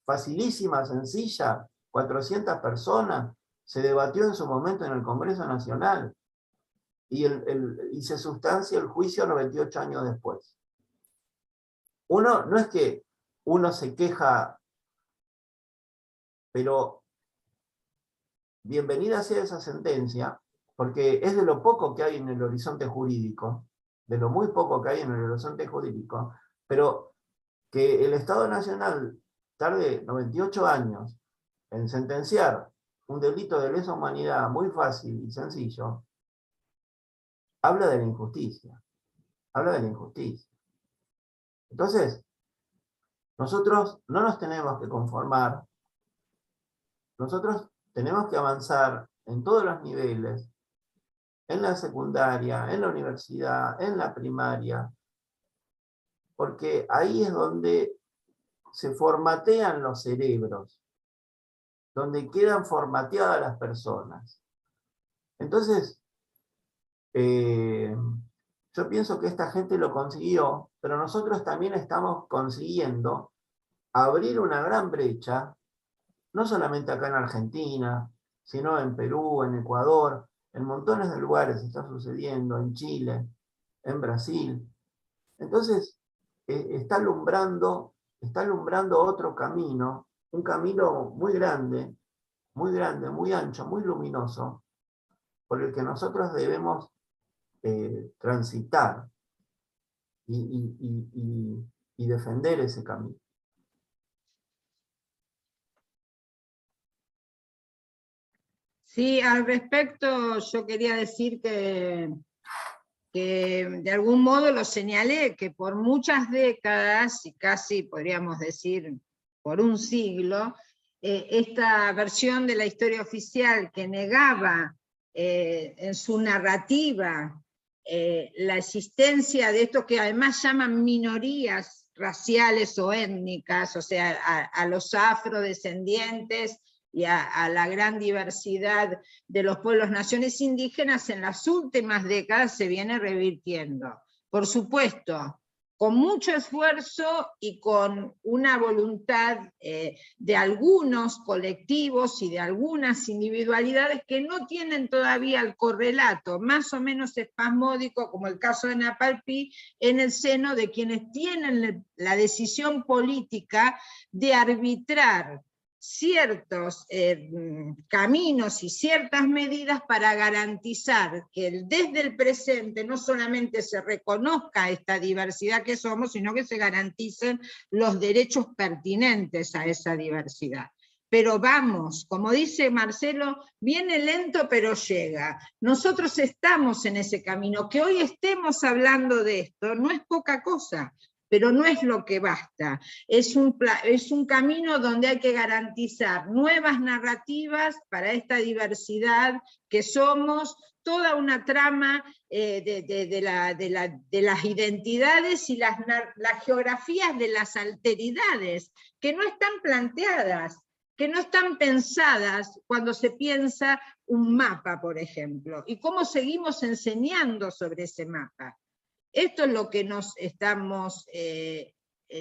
facilísima, sencilla, 400 personas, se debatió en su momento en el Congreso Nacional, y se sustancia el juicio 98 años después. No es que uno se queja, pero bienvenida sea esa sentencia, porque es de lo poco que hay en el horizonte jurídico, de lo muy poco que hay en el horizonte jurídico, pero que el Estado Nacional tarde 98 años en sentenciar un delito de lesa humanidad muy fácil y sencillo, habla de la injusticia, habla de la injusticia. Entonces, nosotros no nos tenemos que conformar, nosotros tenemos que avanzar en todos los niveles, en la secundaria, en la universidad, en la primaria, porque ahí es donde se formatean los cerebros, donde quedan formateadas las personas. Entonces, yo pienso que esta gente lo consiguió, pero nosotros también estamos consiguiendo abrir una gran brecha, no solamente acá en Argentina, sino en Perú, en Ecuador, en montones de lugares está sucediendo, en Chile, en Brasil. Entonces, está alumbrando otro camino, un camino muy grande, muy ancho, muy luminoso, por el que nosotros debemos transitar y defender ese camino. Sí, al respecto yo quería decir que de algún modo lo señalé, que por muchas décadas, y casi podríamos decir por un siglo, esta versión de la historia oficial que negaba en su narrativa la existencia de esto que además llaman minorías raciales o étnicas, o sea, a los afrodescendientes y a la gran diversidad de los pueblos, naciones indígenas, en las últimas décadas se viene revirtiendo. Por supuesto, con mucho esfuerzo y con una voluntad de algunos colectivos y de algunas individualidades que no tienen todavía el correlato más o menos espasmódico, como el caso de Napalpí, en el seno de quienes tienen la decisión política de arbitrar ciertos caminos y ciertas medidas para garantizar que desde el presente no solamente se reconozca esta diversidad que somos, sino que se garanticen los derechos pertinentes a esa diversidad. Pero vamos, como dice Marcelo, viene lento pero llega. Nosotros estamos en ese camino. Que hoy estemos hablando de esto no es poca cosa, pero no es lo que basta. Es un camino donde hay que garantizar nuevas narrativas para esta diversidad que somos, toda una trama de las identidades y las geografías de las alteridades, que no están planteadas, que no están pensadas cuando se piensa un mapa, por ejemplo, y cómo seguimos enseñando sobre ese mapa. Esto es lo que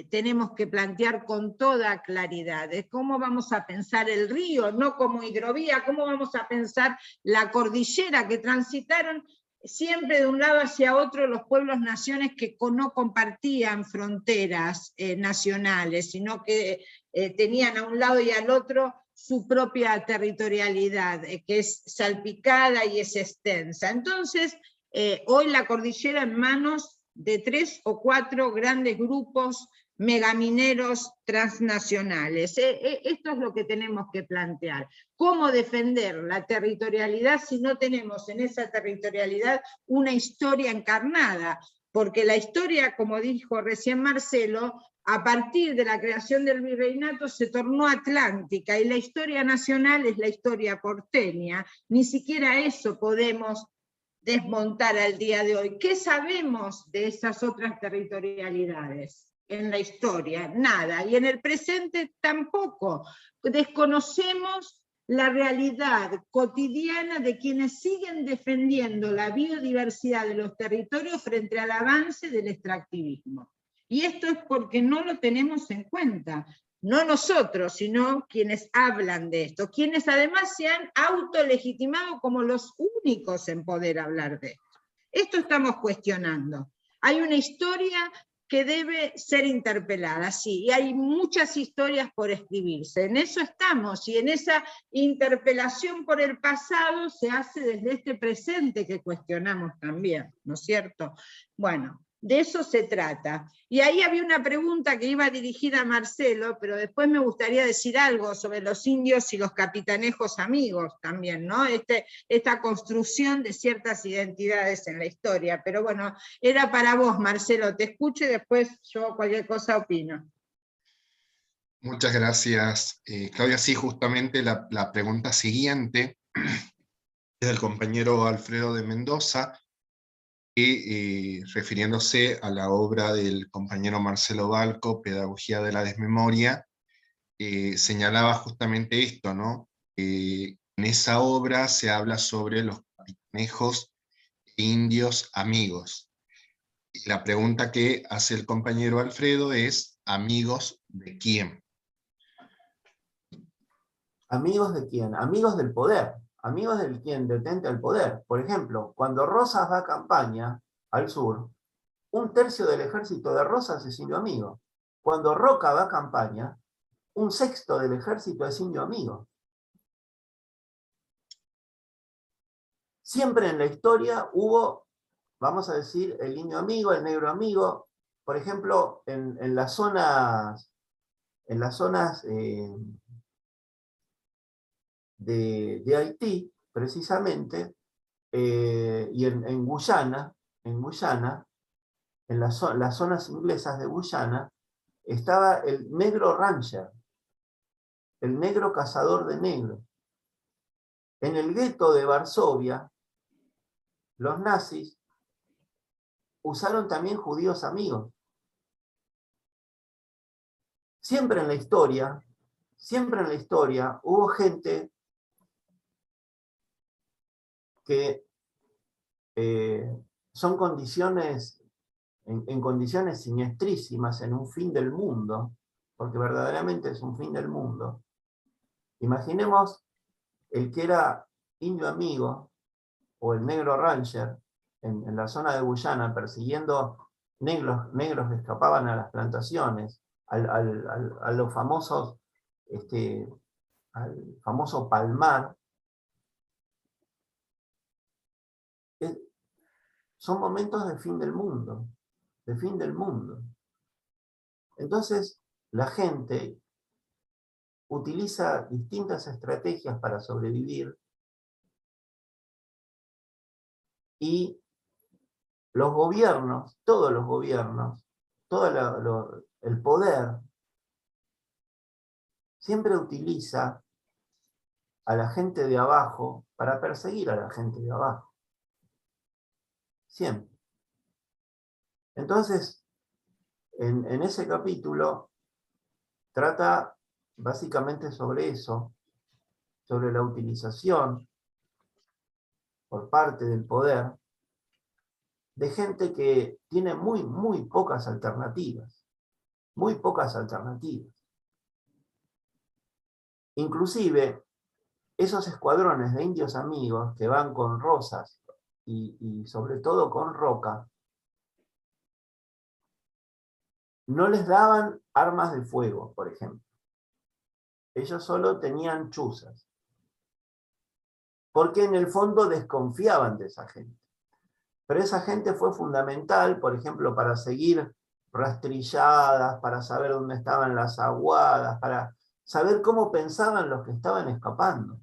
tenemos que plantear con toda claridad, es cómo vamos a pensar el río, no como hidrovía, cómo vamos a pensar la cordillera que transitaron siempre de un lado hacia otro los pueblos naciones que no compartían fronteras nacionales, sino que tenían a un lado y al otro su propia territorialidad, que es salpicada y es extensa. Entonces, hoy la cordillera en manos de 3 o 4 grandes grupos megamineros transnacionales. Esto es lo que tenemos que plantear. ¿Cómo defender la territorialidad si no tenemos en esa territorialidad una historia encarnada? Porque la historia, como dijo recién Marcelo, a partir de la creación del virreinato se tornó atlántica, y la historia nacional es la historia porteña. Ni siquiera eso podemos desmontar al día de hoy. ¿Qué sabemos de esas otras territorialidades en la historia? Nada. Y en el presente tampoco. Desconocemos la realidad cotidiana de quienes siguen defendiendo la biodiversidad de los territorios frente al avance del extractivismo. Y esto es porque no lo tenemos en cuenta. No nosotros, sino quienes hablan de esto, quienes además se han autolegitimado como los únicos en poder hablar de esto. Esto estamos cuestionando. Hay una historia que debe ser interpelada, sí, y hay muchas historias por escribirse. En eso estamos, y en esa interpelación por el pasado se hace desde este presente que cuestionamos también, ¿no es cierto? Bueno, de eso se trata. Y ahí había una pregunta que iba dirigida a Marcelo, pero después me gustaría decir algo sobre los indios y los capitanejos amigos también, ¿no? Esta construcción de ciertas identidades en la historia. Pero bueno, era para vos, Marcelo, te escucho y después yo cualquier cosa opino. Muchas gracias, Claudia. Sí, justamente la pregunta siguiente es del compañero Alfredo de Mendoza, que refiriéndose a la obra del compañero Marcelo Balco, Pedagogía de la Desmemoria, señalaba justamente esto, ¿no? En esa obra se habla sobre los capitanejos indios amigos. Y la pregunta que hace el compañero Alfredo es, ¿amigos de quién? ¿Amigos de quién? Amigos del poder. Amigos del quien detenta el poder. Por ejemplo, cuando Rosas va a campaña al sur, 1/3 del ejército de Rosas es indio amigo. Cuando Roca va a campaña, 1/6 del ejército es indio amigo. Siempre en la historia hubo, vamos a decir, el indio amigo, el negro amigo. Por ejemplo, en las zonas de Haití, precisamente, y en Guyana, en las zonas inglesas de Guyana, estaba el negro ranger, el negro cazador de negros. En el gueto de Varsovia, los nazis usaron también judíos amigos. Siempre en la historia hubo gente que son condiciones, en condiciones siniestrísimas, en un fin del mundo, porque verdaderamente es un fin del mundo. Imaginemos el que era indio amigo, o el negro ranger, en la zona de Guyana, persiguiendo negros que escapaban a las plantaciones, a los famosos, al famoso palmar. Son momentos de fin del mundo, Entonces, la gente utiliza distintas estrategias para sobrevivir, y los gobiernos, todos los gobiernos, el poder, siempre utiliza a la gente de abajo para perseguir a la gente de abajo. Siempre. Entonces, en ese capítulo trata básicamente sobre eso, sobre la utilización por parte del poder de gente que tiene muy pocas alternativas. Muy pocas alternativas. Inclusive, esos escuadrones de indios amigos que van con Rosas y sobre todo con Roca, no les daban armas de fuego, por ejemplo. Ellos solo tenían chuzas. Porque en el fondo desconfiaban de esa gente. Pero esa gente fue fundamental, por ejemplo, para seguir rastrilladas, para saber dónde estaban las aguadas, para saber cómo pensaban los que estaban escapando,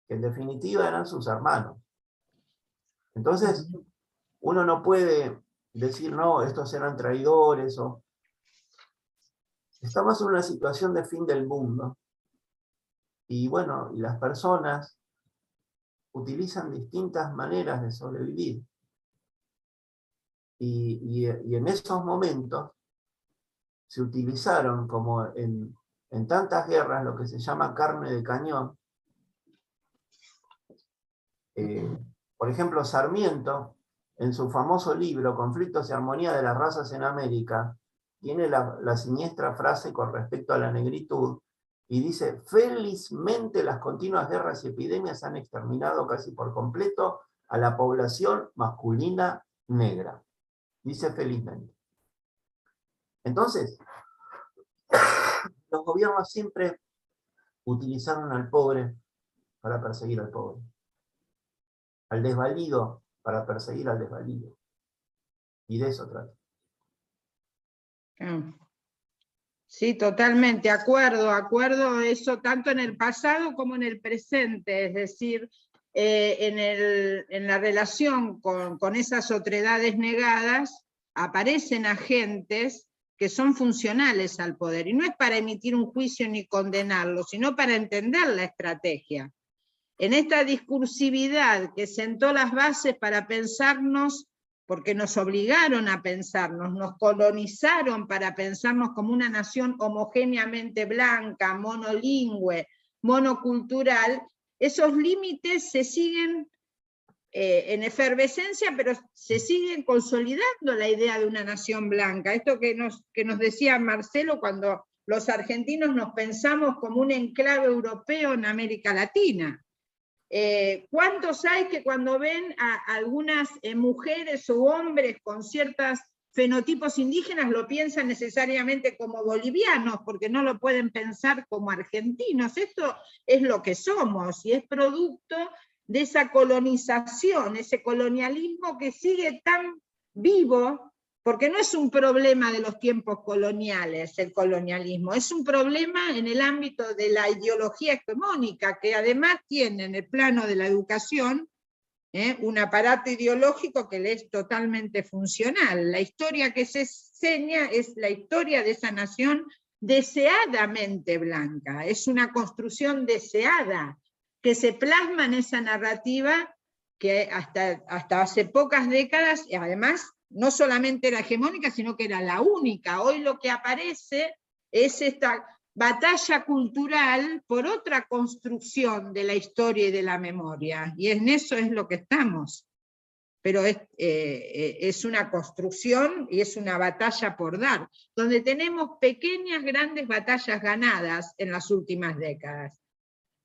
que en definitiva eran sus hermanos. Entonces, uno no puede decir, no, estos eran traidores, o... Estamos en una situación de fin del mundo, y bueno, y las personas utilizan distintas maneras de sobrevivir. Y en esos momentos se utilizaron, como en tantas guerras, lo que se llama carne de cañón. Por ejemplo, Sarmiento, en su famoso libro, Conflictos y Armonía de las Razas en América, tiene la siniestra frase con respecto a la negritud, y dice: felizmente las continuas guerras y epidemias han exterminado casi por completo a la población masculina negra. Dice felizmente. Entonces, los gobiernos siempre utilizaron al pobre para perseguir al pobre, al desvalido para perseguir al desvalido. Y de eso trata. Sí, totalmente, acuerdo eso tanto en el pasado como en el presente, es decir, en la relación con esas otredades negadas aparecen agentes que son funcionales al poder, y no es para emitir un juicio ni condenarlo, sino para entender la estrategia. En esta discursividad que sentó las bases para pensarnos, porque nos obligaron a pensarnos, nos colonizaron para pensarnos como una nación homogéneamente blanca, monolingüe, monocultural, esos límites se siguen en efervescencia, pero se sigue consolidando la idea de una nación blanca. Esto que nos decía Marcelo, cuando los argentinos nos pensamos como un enclave europeo en América Latina. ¿Cuántos hay que cuando ven a algunas mujeres o hombres con ciertos fenotipos indígenas lo piensan necesariamente como bolivianos, porque no lo pueden pensar como argentinos? Esto es lo que somos, y es producto de esa colonización, ese colonialismo que sigue tan vivo, porque no es un problema de los tiempos coloniales el colonialismo, es un problema en el ámbito de la ideología hegemónica, que además tiene en el plano de la educación un aparato ideológico que le es totalmente funcional. La historia que se enseña es la historia de esa nación deseadamente blanca, es una construcción deseada, que se plasma en esa narrativa que hasta hace pocas décadas, y además, no solamente era hegemónica, sino que era la única. Hoy lo que aparece es esta batalla cultural por otra construcción de la historia y de la memoria, y en eso es lo que estamos. Pero es una construcción y es una batalla por dar, donde tenemos pequeñas, grandes batallas ganadas en las últimas décadas,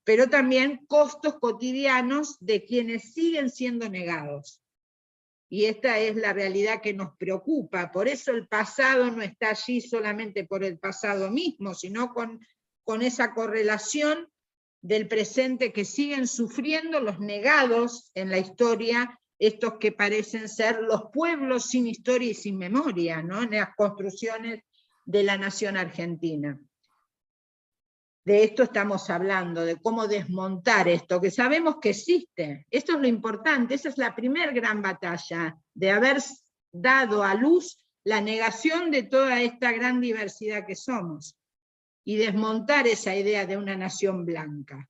pero también costos cotidianos de quienes siguen siendo negados. Y esta es la realidad que nos preocupa. Por eso el pasado no está allí solamente por el pasado mismo, sino con esa correlación del presente que siguen sufriendo los negados en la historia, estos que parecen ser los pueblos sin historia y sin memoria, ¿no?, en las construcciones de la nación argentina. De esto estamos hablando, de cómo desmontar esto, que sabemos que existe. Esto es lo importante, esa es la primera gran batalla, de haber dado a luz la negación de toda esta gran diversidad que somos, y desmontar esa idea de una nación blanca.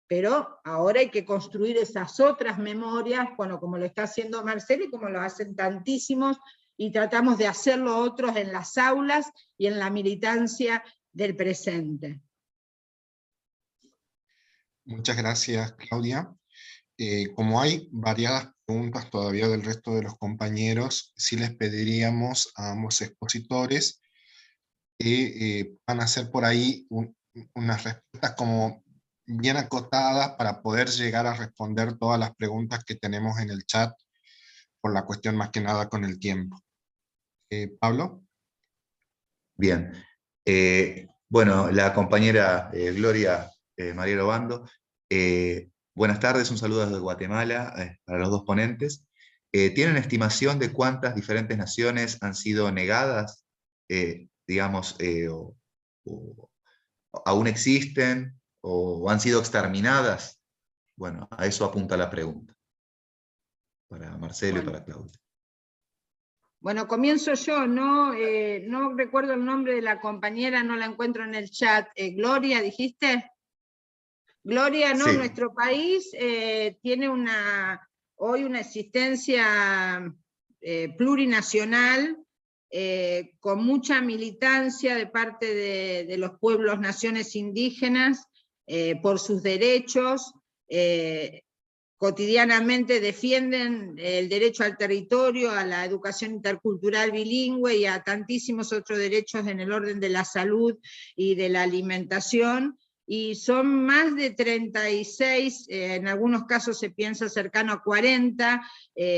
Pero ahora hay que construir esas otras memorias, bueno, como lo está haciendo Marcelo y como lo hacen tantísimos, y tratamos de hacerlo otros en las aulas y en la militancia del presente. Muchas gracias, Claudia. Como hay variadas preguntas todavía del resto de los compañeros, sí les pediríamos a ambos expositores que van a hacer por ahí unas respuestas como bien acotadas para poder llegar a responder todas las preguntas que tenemos en el chat, por la cuestión más que nada con el tiempo. Pablo. Bien. Bueno, la compañera Gloria Mariel Obando, buenas tardes, un saludo desde Guatemala para los dos ponentes. ¿Tienen estimación de cuántas diferentes naciones han sido negadas, digamos, o aún existen, o han sido exterminadas? Bueno, a eso apunta la pregunta, para Marcelo y para Claudia. Bueno, comienzo yo, no recuerdo el nombre de la compañera, no la encuentro en el chat. Gloria, ¿dijiste? Gloria, no, Sí. nuestro país tiene hoy una existencia plurinacional, con mucha militancia de parte de los pueblos, naciones indígenas, por sus derechos. Cotidianamente defienden el derecho al territorio, a la educación intercultural bilingüe y a tantísimos otros derechos en el orden de la salud y de la alimentación, y son más de 36, en algunos casos se piensa cercano a 40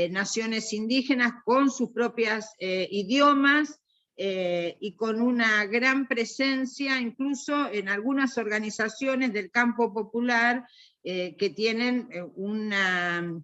naciones indígenas con sus propios idiomas, y con una gran presencia incluso en algunas organizaciones del campo popular, que tienen una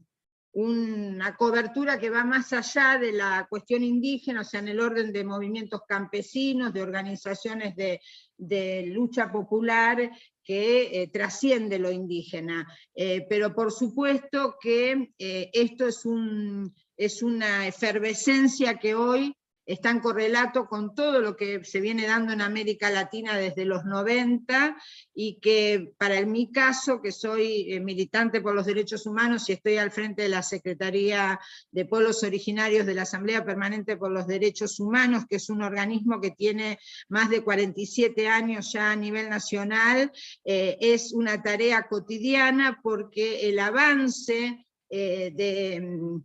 cobertura que va más allá de la cuestión indígena, o sea, en el orden de movimientos campesinos, de organizaciones de lucha popular, que trasciende lo indígena. Pero por supuesto que esto es una efervescencia que hoy está en correlato con todo lo que se viene dando en América Latina desde los 90, y que para mi caso, que soy militante por los derechos humanos y estoy al frente de la Secretaría de Pueblos Originarios de la Asamblea Permanente por los Derechos Humanos, que es un organismo que tiene más de 47 años ya a nivel nacional, es una tarea cotidiana, porque el avance de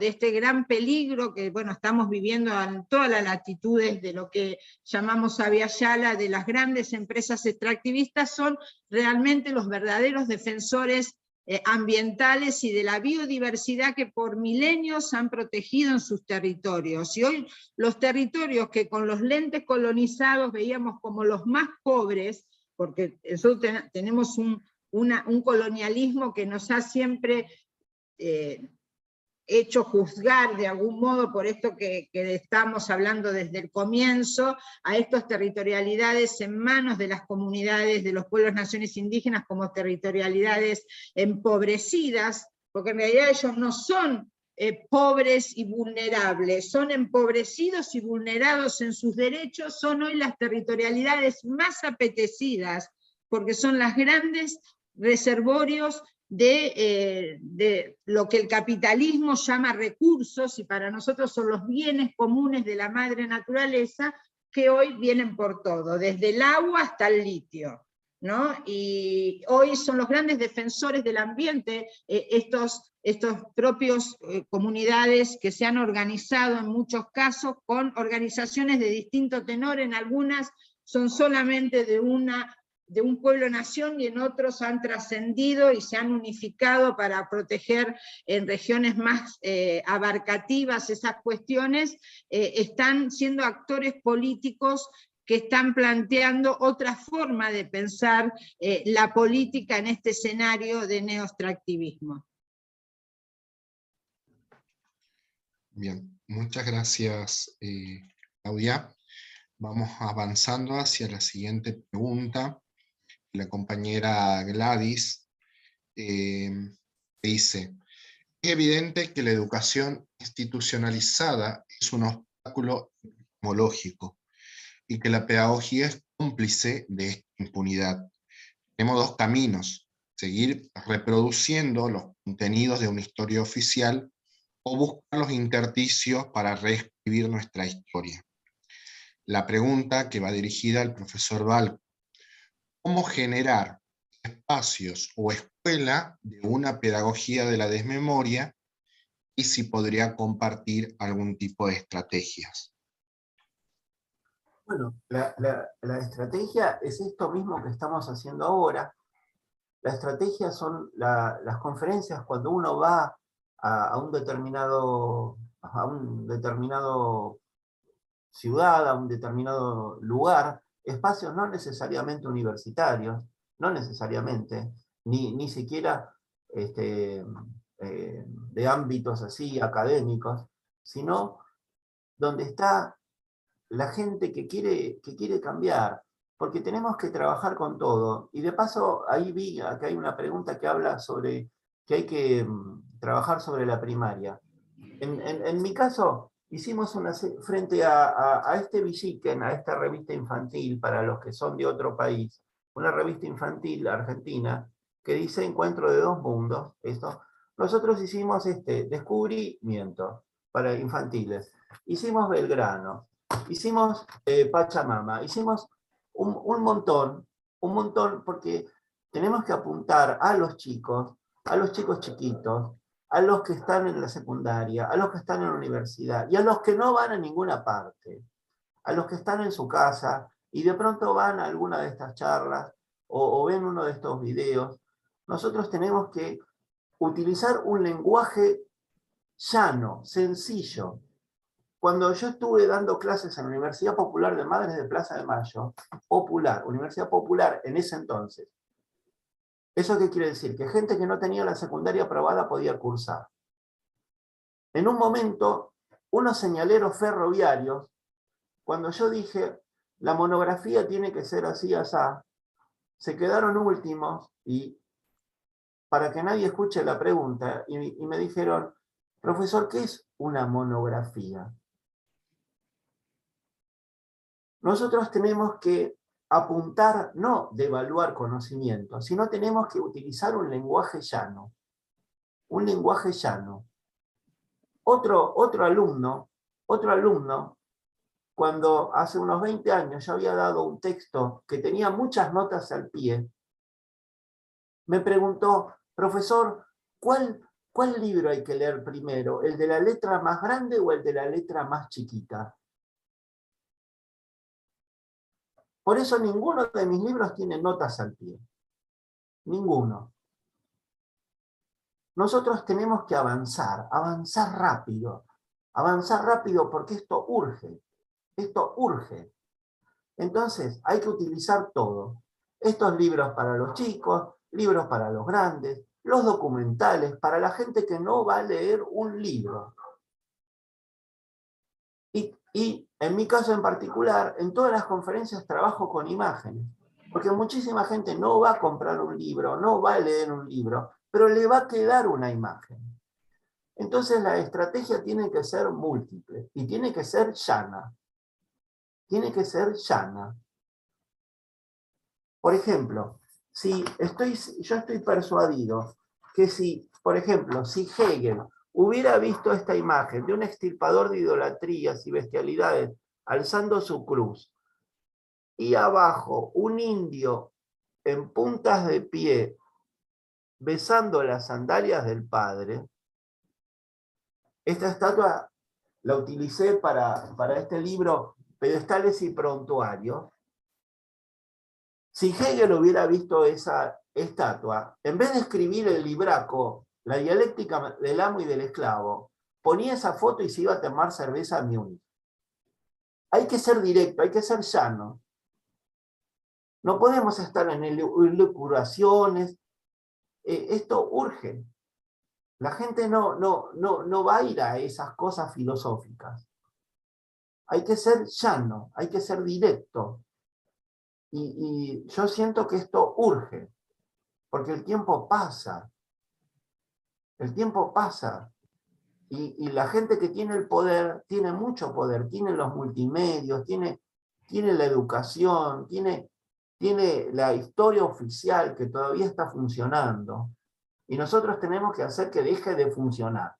este gran peligro que, bueno, estamos viviendo en todas las latitudes de lo que llamamos Abya Yala, de las grandes empresas extractivistas, son realmente los verdaderos defensores ambientales y de la biodiversidad que por milenios han protegido en sus territorios. Y hoy los territorios que con los lentes colonizados veíamos como los más pobres, porque nosotros tenemos un colonialismo que nos ha siempre hecho juzgar de algún modo, por esto que estamos hablando desde el comienzo, a estas territorialidades en manos de las comunidades, de los pueblos, naciones indígenas, como territorialidades empobrecidas, porque en realidad ellos no son pobres y vulnerables, son empobrecidos y vulnerados en sus derechos, son hoy las territorialidades más apetecidas, porque son las grandes reservorios de lo que el capitalismo llama recursos, y para nosotros son los bienes comunes de la madre naturaleza, que hoy vienen por todo, desde el agua hasta el litio, ¿no? Y hoy son los grandes defensores del ambiente, estos propios comunidades que se han organizado en muchos casos con organizaciones de distinto tenor, en algunas son solamente de un pueblo-nación, y en otros han trascendido y se han unificado para proteger en regiones más abarcativas esas cuestiones. Están siendo actores políticos que están planteando otra forma de pensar la política en este escenario de neoextractivismo. Bien, muchas gracias, Claudia. Vamos avanzando hacia la siguiente pregunta. La compañera Gladys dice: es evidente que la educación institucionalizada es un obstáculo epistemológico y que la pedagogía es cómplice de esta impunidad. Tenemos dos caminos: seguir reproduciendo los contenidos de una historia oficial o buscar los intersticios para reescribir nuestra historia. La pregunta, que va dirigida al profesor Balco: ¿cómo generar espacios o escuela de una pedagogía de la desmemoria, y si podría compartir algún tipo de estrategias? Bueno, la estrategia es esto mismo que estamos haciendo ahora. La estrategia son las conferencias, cuando uno va a un determinado ciudad, a un determinado lugar, espacios no necesariamente universitarios, no necesariamente, ni siquiera de ámbitos así académicos, sino donde está la gente que quiere cambiar, porque tenemos que trabajar con todo. Y de paso, ahí vi que hay una pregunta que habla sobre que hay que trabajar sobre la primaria. En mi caso, hicimos frente a este Villiquen, a esta revista infantil, para los que son de otro país, una revista infantil argentina, que dice Encuentro de dos mundos, esto. Nosotros hicimos descubrimiento para infantiles, hicimos Belgrano, hicimos Pachamama, hicimos un montón, porque tenemos que apuntar a los chicos chiquitos, a los que están en la secundaria, a los que están en la universidad, y a los que no van a ninguna parte, a los que están en su casa, y de pronto van a alguna de estas charlas, o ven uno de estos videos. Nosotros tenemos que utilizar un lenguaje llano, sencillo. Cuando yo estuve dando clases en la Universidad Popular de Madres de Plaza de Mayo, Universidad Popular en ese entonces, ¿eso qué quiere decir? Que gente que no tenía la secundaria aprobada podía cursar. En un momento, unos señaleros ferroviarios, cuando yo dije, la monografía tiene que ser así, asá, se quedaron últimos, y para que nadie escuche la pregunta, y me dijeron, profesor, ¿qué es una monografía? Nosotros tenemos que apuntar, no de evaluar conocimiento, sino tenemos que utilizar un lenguaje llano. Un lenguaje llano. Otro alumno, cuando hace unos 20 años yo había dado un texto que tenía muchas notas al pie, me preguntó, profesor, ¿cuál libro hay que leer primero? ¿El de la letra más grande o el de la letra más chiquita? Por eso ninguno de mis libros tiene notas al pie. Ninguno. Nosotros tenemos que avanzar rápido porque esto urge. Entonces hay que utilizar todo. Estos libros para los chicos, libros para los grandes, los documentales para la gente que no va a leer un libro. Y en mi caso en particular, en todas las conferencias trabajo con imágenes, porque muchísima gente no va a comprar un libro, no va a leer un libro, pero le va a quedar una imagen. Entonces la estrategia tiene que ser múltiple y tiene que ser llana. Por ejemplo, yo estoy persuadido que por ejemplo, si Hegel hubiera visto esta imagen de un extirpador de idolatrías y bestialidades alzando su cruz, y abajo un indio en puntas de pie besando las sandalias del padre, esta estatua la utilicé para este libro, Pedestales y Prontuarios. Si Hegel hubiera visto esa estatua, en vez de escribir el libraco, la dialéctica del amo y del esclavo, ponía esa foto y se iba a tomar cerveza a Múnich. Hay que ser directo, hay que ser llano. No podemos estar en elucubraciones. Esto urge. La gente no va a ir a esas cosas filosóficas. Hay que ser llano, hay que ser directo. Y yo siento que esto urge, porque el tiempo pasa. El tiempo pasa. Y la gente que tiene el poder, tiene mucho poder, tiene los multimedios, tiene la educación, tiene la historia oficial que todavía está funcionando. Y nosotros tenemos que hacer que deje de funcionar,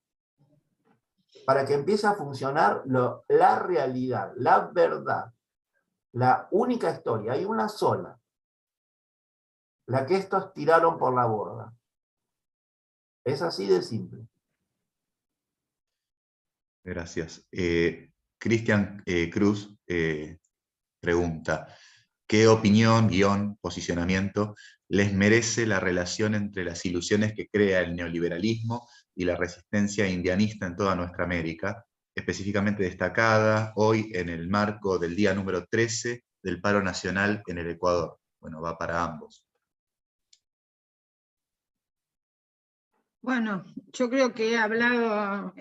para que empiece a funcionar la realidad, la verdad, la única historia, hay una sola, la que estos tiraron por la borda. Es así de simple. Gracias. Cristian Cruz pregunta, ¿qué opinión, posicionamiento les merece la relación entre las ilusiones que crea el neoliberalismo y la resistencia indianista en toda nuestra América, específicamente destacada hoy en el marco del día número 13 del paro nacional en el Ecuador? Bueno, va para ambos. Bueno, yo creo que he hablado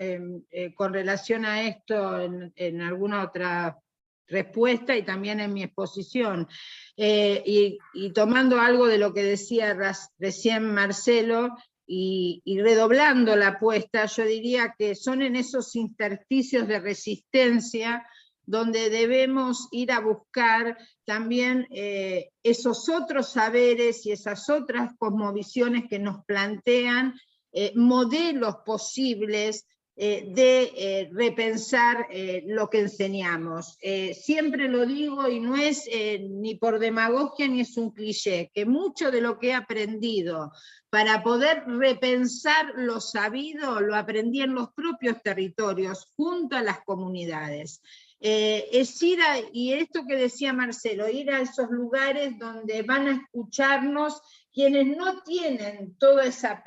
con relación a esto en alguna otra respuesta y también en mi exposición. Y tomando algo de lo que decía recién Marcelo y redoblando la apuesta, yo diría que son en esos intersticios de resistencia donde debemos ir a buscar también esos otros saberes y esas otras cosmovisiones que nos plantean modelos posibles de repensar lo que enseñamos. Siempre lo digo y no es ni por demagogia ni es un cliché, que mucho de lo que he aprendido para poder repensar lo sabido, lo aprendí en los propios territorios, junto a las comunidades. Es ir y esto que decía Marcelo, ir a esos lugares donde van a escucharnos quienes no tienen toda esa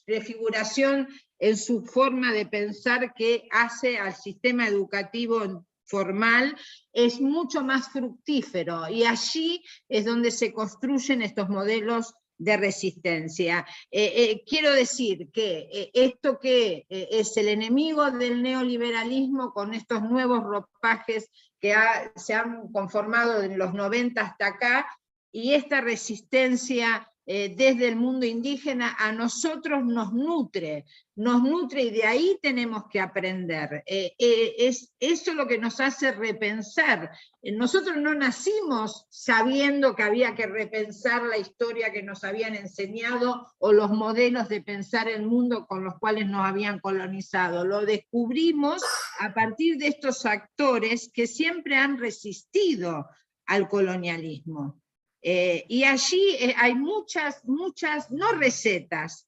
prefiguración en su forma de pensar que hace al sistema educativo formal, es mucho más fructífero, y allí es donde se construyen estos modelos de resistencia. Quiero decir que esto que es el enemigo del neoliberalismo con estos nuevos ropajes que se han conformado en los 90 hasta acá, y esta resistencia desde el mundo indígena a nosotros nos nutre y de ahí tenemos que aprender. Es eso lo que nos hace repensar. Nosotros no nacimos sabiendo que había que repensar la historia que nos habían enseñado o los modelos de pensar el mundo con los cuales nos habían colonizado. Lo descubrimos a partir de estos actores que siempre han resistido al colonialismo. Y allí hay muchas, no recetas,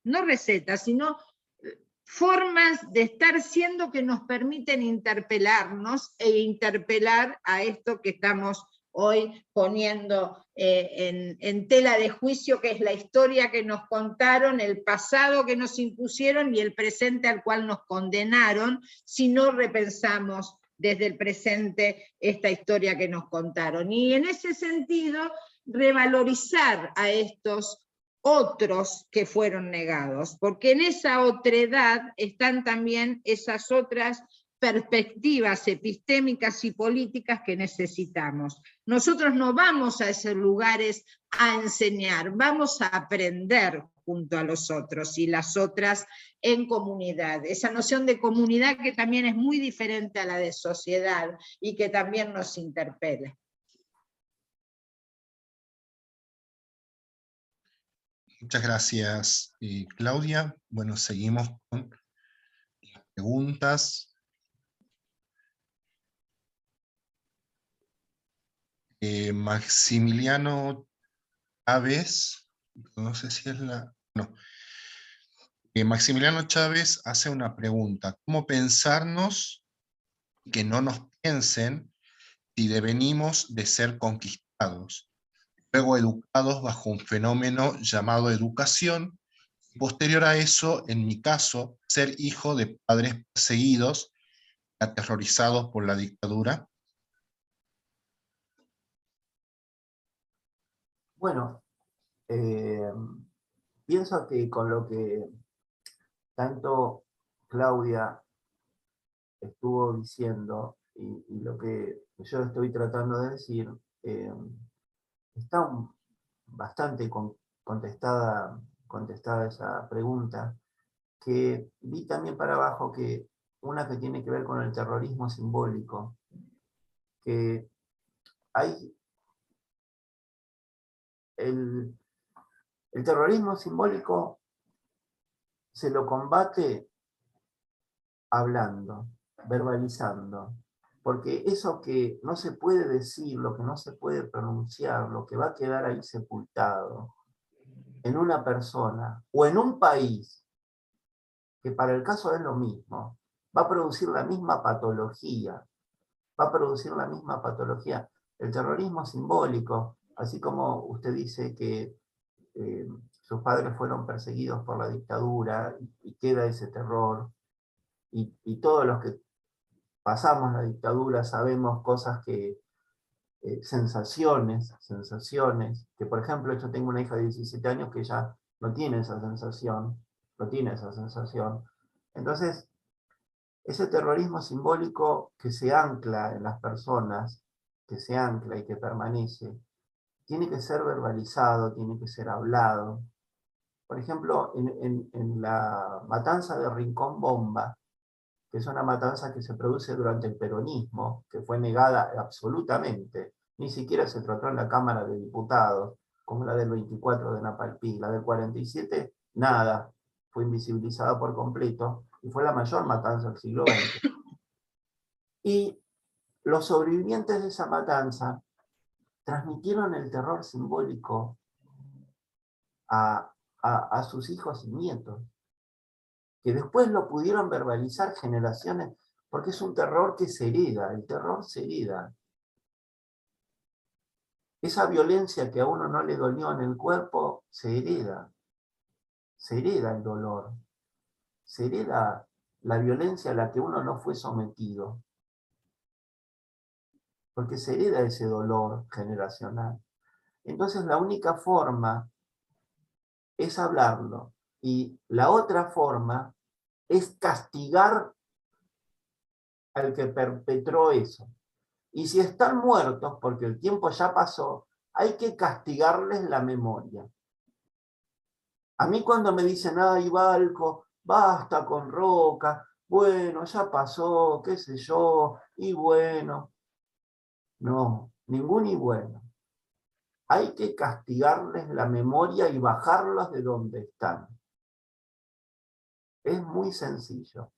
sino formas de estar siendo que nos permiten interpelarnos e interpelar a esto que estamos hoy poniendo en tela de juicio, que es la historia que nos contaron, el pasado que nos impusieron y el presente al cual nos condenaron, si no repensamos desde el presente esta historia que nos contaron. Y en ese sentido, revalorizar a estos otros que fueron negados, porque en esa otredad están también esas otras perspectivas epistémicas y políticas que necesitamos. Nosotros no vamos a esos lugares a enseñar, vamos a aprender junto a los otros y las otras en comunidad. Esa noción de comunidad que también es muy diferente a la de sociedad y que también nos interpela. Muchas gracias, Claudia. Bueno, seguimos con las preguntas. Maximiliano Chávez, no sé si es la... No. Maximiliano Chávez hace una pregunta: ¿cómo pensarnos que no nos piensen si devenimos de ser conquistados, luego educados bajo un fenómeno llamado educación, y posterior a eso, en mi caso, ser hijo de padres perseguidos, aterrorizados por la dictadura? Bueno, pienso que con lo que tanto Claudia estuvo diciendo y lo que yo estoy tratando de decir, está bastante contestada esa pregunta, que vi también para abajo que una que tiene que ver con el terrorismo simbólico, que hay el terrorismo simbólico se lo combate hablando, verbalizando, porque eso que no se puede decir, lo que no se puede pronunciar, lo que va a quedar ahí sepultado en una persona o en un país, que para el caso es lo mismo, va a producir la misma patología, El terrorismo simbólico, así como usted dice que sus padres fueron perseguidos por la dictadura y queda ese terror, y todos los que pasamos la dictadura sabemos cosas que, sensaciones, que por ejemplo yo tengo una hija de 17 años que ya no tiene esa sensación, no tiene esa sensación. Entonces, ese terrorismo simbólico que se ancla en las personas, que se ancla y que permanece, tiene que ser verbalizado, tiene que ser hablado. Por ejemplo, en la matanza de Rincón Bomba, que es una matanza que se produce durante el peronismo, que fue negada absolutamente, ni siquiera se trató en la Cámara de Diputados, como la del 24 de Napalpí, la del 47, nada, fue invisibilizada por completo, y fue la mayor matanza del siglo XX. Y los sobrevivientes de esa matanza transmitieron el terror simbólico a sus hijos y nietos, que después lo pudieron verbalizar generaciones, porque es un terror que se hereda, el terror se hereda. Esa violencia que a uno no le dolió en el cuerpo, se hereda el dolor, se hereda la violencia a la que uno no fue sometido, porque se hereda ese dolor generacional. Entonces la única forma es hablarlo, y la otra forma es castigar al que perpetró eso. Y si están muertos, porque el tiempo ya pasó, hay que castigarles la memoria. A mí cuando me dicen, ay, Balco, basta con Roca, bueno, ya pasó, qué sé yo, y bueno. No, ningún y bueno. Hay que castigarles la memoria y bajarlos de donde están. Es muy sencillo.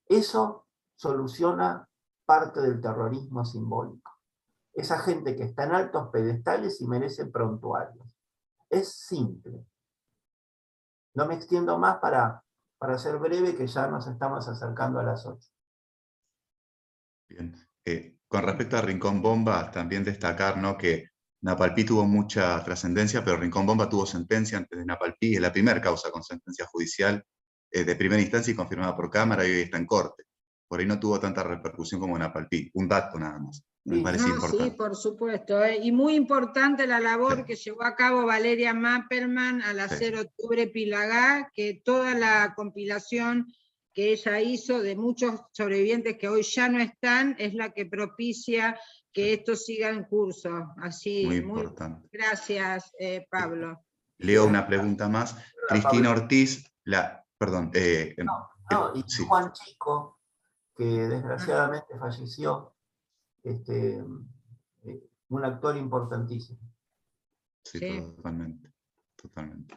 Eso soluciona parte del terrorismo simbólico. Esa gente que está en altos pedestales y merece prontuarios. Es simple. No me extiendo más para ser breve, que ya nos estamos acercando a las 8. Bien. Con respecto a Rincón Bomba, también destacar, ¿no?, que Napalpí tuvo mucha trascendencia, pero Rincón Bomba tuvo sentencia antes de Napalpí, es la primera causa con sentencia judicial de primera instancia y confirmada por Cámara, y hoy está en corte. Por ahí no tuvo tanta repercusión como Napalpí. Un dato nada más. Me parece importante. Sí, por supuesto. Y muy importante la labor que llevó a cabo Valeria Mappelman al hacer Octubre Pilagá, que toda la compilación que ella hizo de muchos sobrevivientes que hoy ya no están, es la que propicia que esto siga en curso. Así, muy importante. Gracias, Pablo. Leo una pregunta más. Cristina Ortiz, perdón. Y Juan Chico, que desgraciadamente falleció, un actor importantísimo. Sí, totalmente.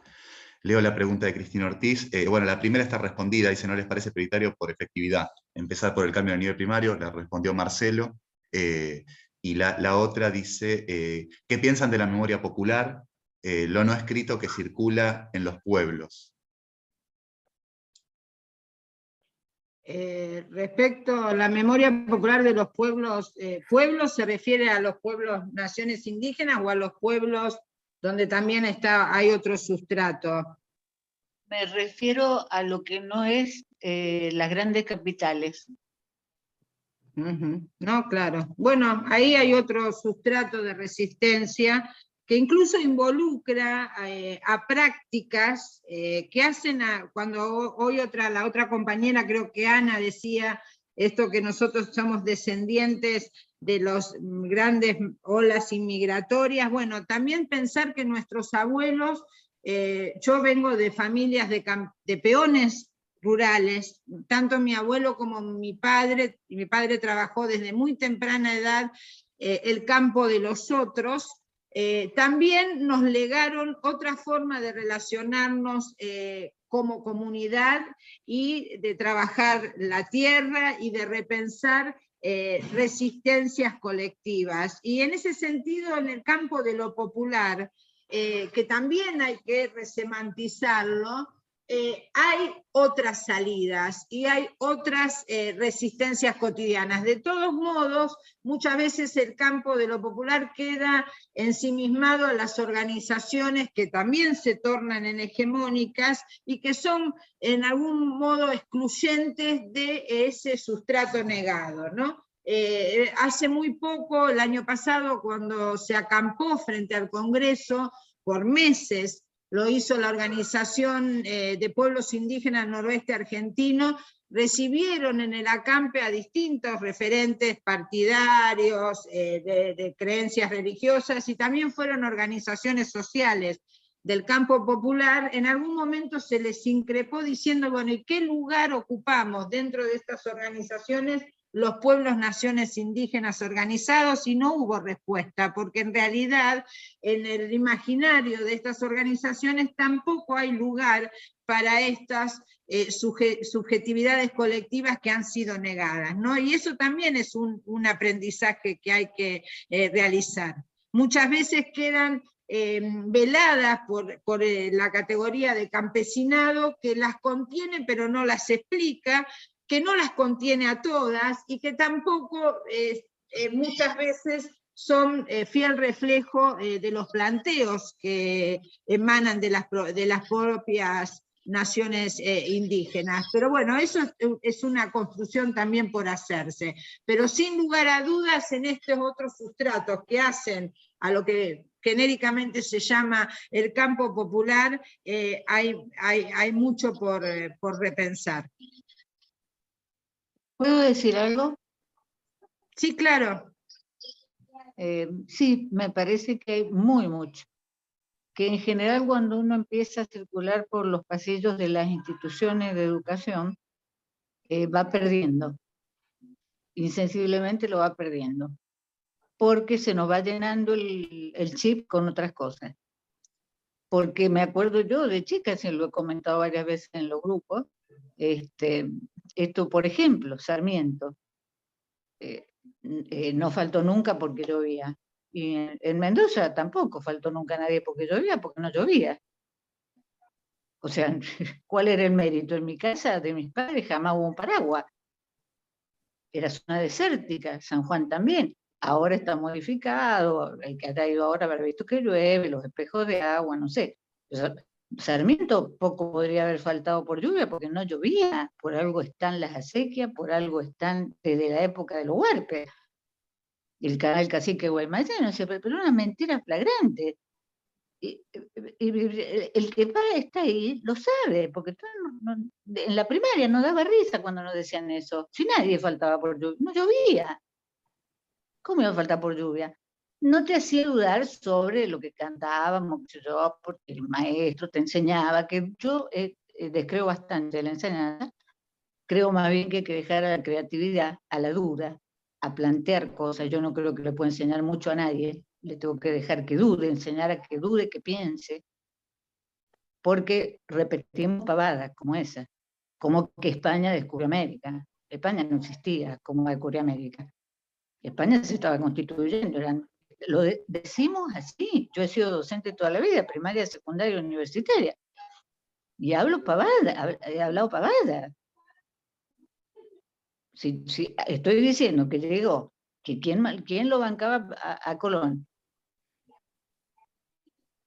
Leo la pregunta de Cristina Ortiz. Bueno, la primera está respondida, dice, ¿no les parece prioritario por efectividad empezar por el cambio a nivel primario? La respondió Marcelo. Y la otra dice, ¿qué piensan de la memoria popular, lo no escrito que circula en los pueblos? Respecto a la memoria popular de los pueblos, ¿pueblos se refiere a los pueblos, naciones indígenas, o a los pueblos donde también hay otro sustrato? Me refiero a lo que no es las grandes capitales. No, claro. Bueno, ahí hay otro sustrato de resistencia que incluso involucra a prácticas que hacen, cuando hoy la otra compañera, creo que Ana, decía esto, que nosotros somos descendientes de las grandes olas inmigratorias. Bueno, también pensar que nuestros abuelos, yo vengo de familias de peones rurales, tanto mi abuelo como mi padre trabajó desde muy temprana edad el campo de los otros. También nos legaron otra forma de relacionarnos como comunidad, y de trabajar la tierra y de repensar resistencias colectivas. Y en ese sentido, en el campo de lo popular, que también hay que resemantizarlo, hay otras salidas y hay otras resistencias cotidianas. De todos modos, muchas veces el campo de lo popular queda ensimismado a las organizaciones que también se tornan en hegemónicas y que son en algún modo excluyentes de ese sustrato negado, ¿no? Hace muy poco, el año pasado, cuando se acampó frente al Congreso por meses lo hizo la Organización de Pueblos Indígenas Noroeste Argentino, recibieron en el acampe a distintos referentes partidarios, de creencias religiosas, y también fueron organizaciones sociales del campo popular. En algún momento se les increpó diciendo, bueno, ¿y qué lugar ocupamos dentro de estas organizaciones los pueblos, naciones indígenas organizados? Y no hubo respuesta, porque en realidad en el imaginario de estas organizaciones tampoco hay lugar para estas subjetividades colectivas que han sido negadas, ¿no? Y eso también es un aprendizaje que hay que realizar. Muchas veces quedan veladas por la categoría de campesinado, que las contiene pero no las explica, que no las contiene a todas, y que tampoco muchas veces son fiel reflejo de los planteos que emanan de las propias naciones indígenas. Pero bueno, eso es una construcción también por hacerse. Pero sin lugar a dudas, en estos otros sustratos que hacen a lo que genéricamente se llama el campo popular, hay mucho por repensar. ¿Puedo decir algo? Sí, claro. Sí, me parece que hay mucho. Que en general cuando uno empieza a circular por los pasillos de las instituciones de educación, va perdiendo. Insensiblemente lo va perdiendo. Porque se nos va llenando el chip con otras cosas. Porque me acuerdo yo de chica, se lo he comentado varias veces en los grupos, esto, por ejemplo, Sarmiento, no faltó nunca porque llovía. Y en Mendoza tampoco faltó nunca nadie porque no llovía. O sea, ¿cuál era el mérito? En mi casa de mis padres jamás hubo un paraguas. Era zona desértica, San Juan también. Ahora está modificado, el que ha ido ahora haber visto que llueve, los espejos de agua, no sé. Sarmiento poco podría haber faltado por lluvia porque no llovía, por algo están las acequias, por algo están desde la época de los huarpes. El canal Cacique Guaymallén, o sea, pero una mentira flagrante. El que está ahí lo sabe, porque en la primaria nos daba risa cuando nos decían eso. Si nadie faltaba por lluvia, no llovía. ¿Cómo iba a faltar por lluvia? No te hacía dudar sobre lo que cantábamos, yo, porque el maestro te enseñaba, que yo descreo bastante de la enseñanza, creo más bien que hay que dejar a la creatividad, a la duda, a plantear cosas. Yo no creo que le pueda enseñar mucho a nadie, le tengo que dejar que dude, enseñar a que dude, que piense, porque repetimos pavadas como esa, como que España descubrió América. España no existía como descubrió América. España se estaba constituyendo, decimos así. Yo he sido docente toda la vida, primaria, secundaria, universitaria, y hablo pavada, he hablado pavada. Si estoy diciendo que llegó, que quién lo bancaba a Colón,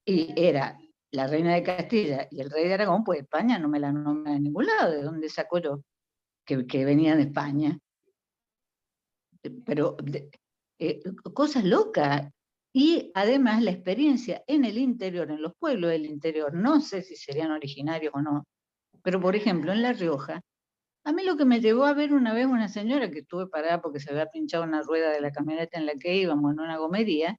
y era la reina de Castilla y el rey de Aragón, pues España no me la nombra de ningún lado. ¿De dónde saco yo que venía de España? Pero cosas locas. Y además la experiencia en el interior, en los pueblos del interior, no sé si serían originarios o no, pero por ejemplo en La Rioja, a mí lo que me llevó a ver una vez una señora que estuve parada porque se había pinchado una rueda de la camioneta en la que íbamos en una gomería,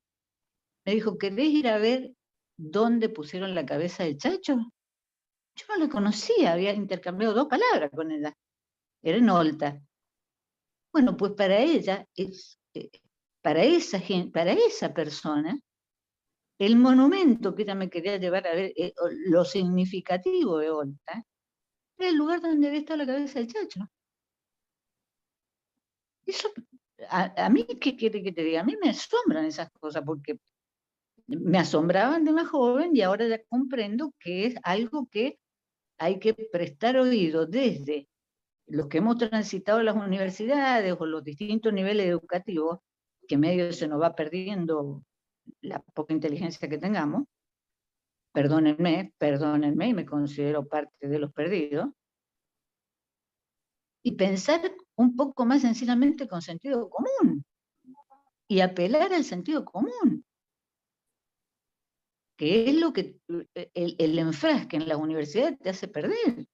me dijo, ¿querés ir a ver dónde pusieron la cabeza del Chacho? Yo no la conocía, había intercambiado 2 palabras con ella, era en Olta. Bueno, pues para ella, para esa persona, el monumento que ella me quería llevar a ver, lo significativo de Olta, era el lugar donde había estado la cabeza del Chacho. Eso, a mí, ¿qué quiere que te diga? A mí me asombran esas cosas, porque me asombraban de más joven y ahora ya comprendo que es algo que hay que prestar oído desde los que hemos transitado las universidades o los distintos niveles educativos, que medio se nos va perdiendo la poca inteligencia que tengamos. Perdónenme, y me considero parte de los perdidos. Y pensar un poco más sencillamente con sentido común. Y apelar al sentido común. que es lo que el enfrasque en la universidad te hace perder.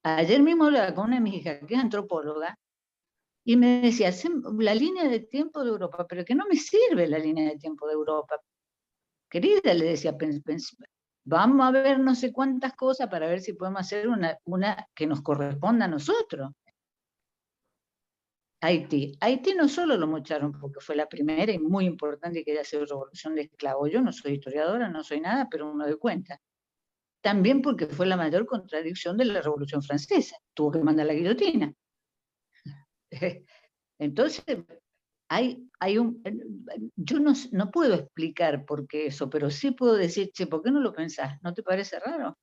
Ayer mismo hablaba con una de mis hijas, que es antropóloga, y me decía, la línea de tiempo de Europa, pero que no me sirve la línea de tiempo de Europa. Querida, le decía, vamos a ver no sé cuántas cosas para ver si podemos hacer una que nos corresponda a nosotros. Haití. Haití no solo lo mocharon porque fue la primera y muy importante que haya sido revolución de esclavos. Yo no soy historiadora, no soy nada, pero me doy cuenta. También porque fue la mayor contradicción de la Revolución Francesa. Tuvo que mandar la guillotina. Entonces, yo no puedo explicar por qué eso, pero sí puedo decir, che, ¿por qué no lo pensás? ¿No te parece raro?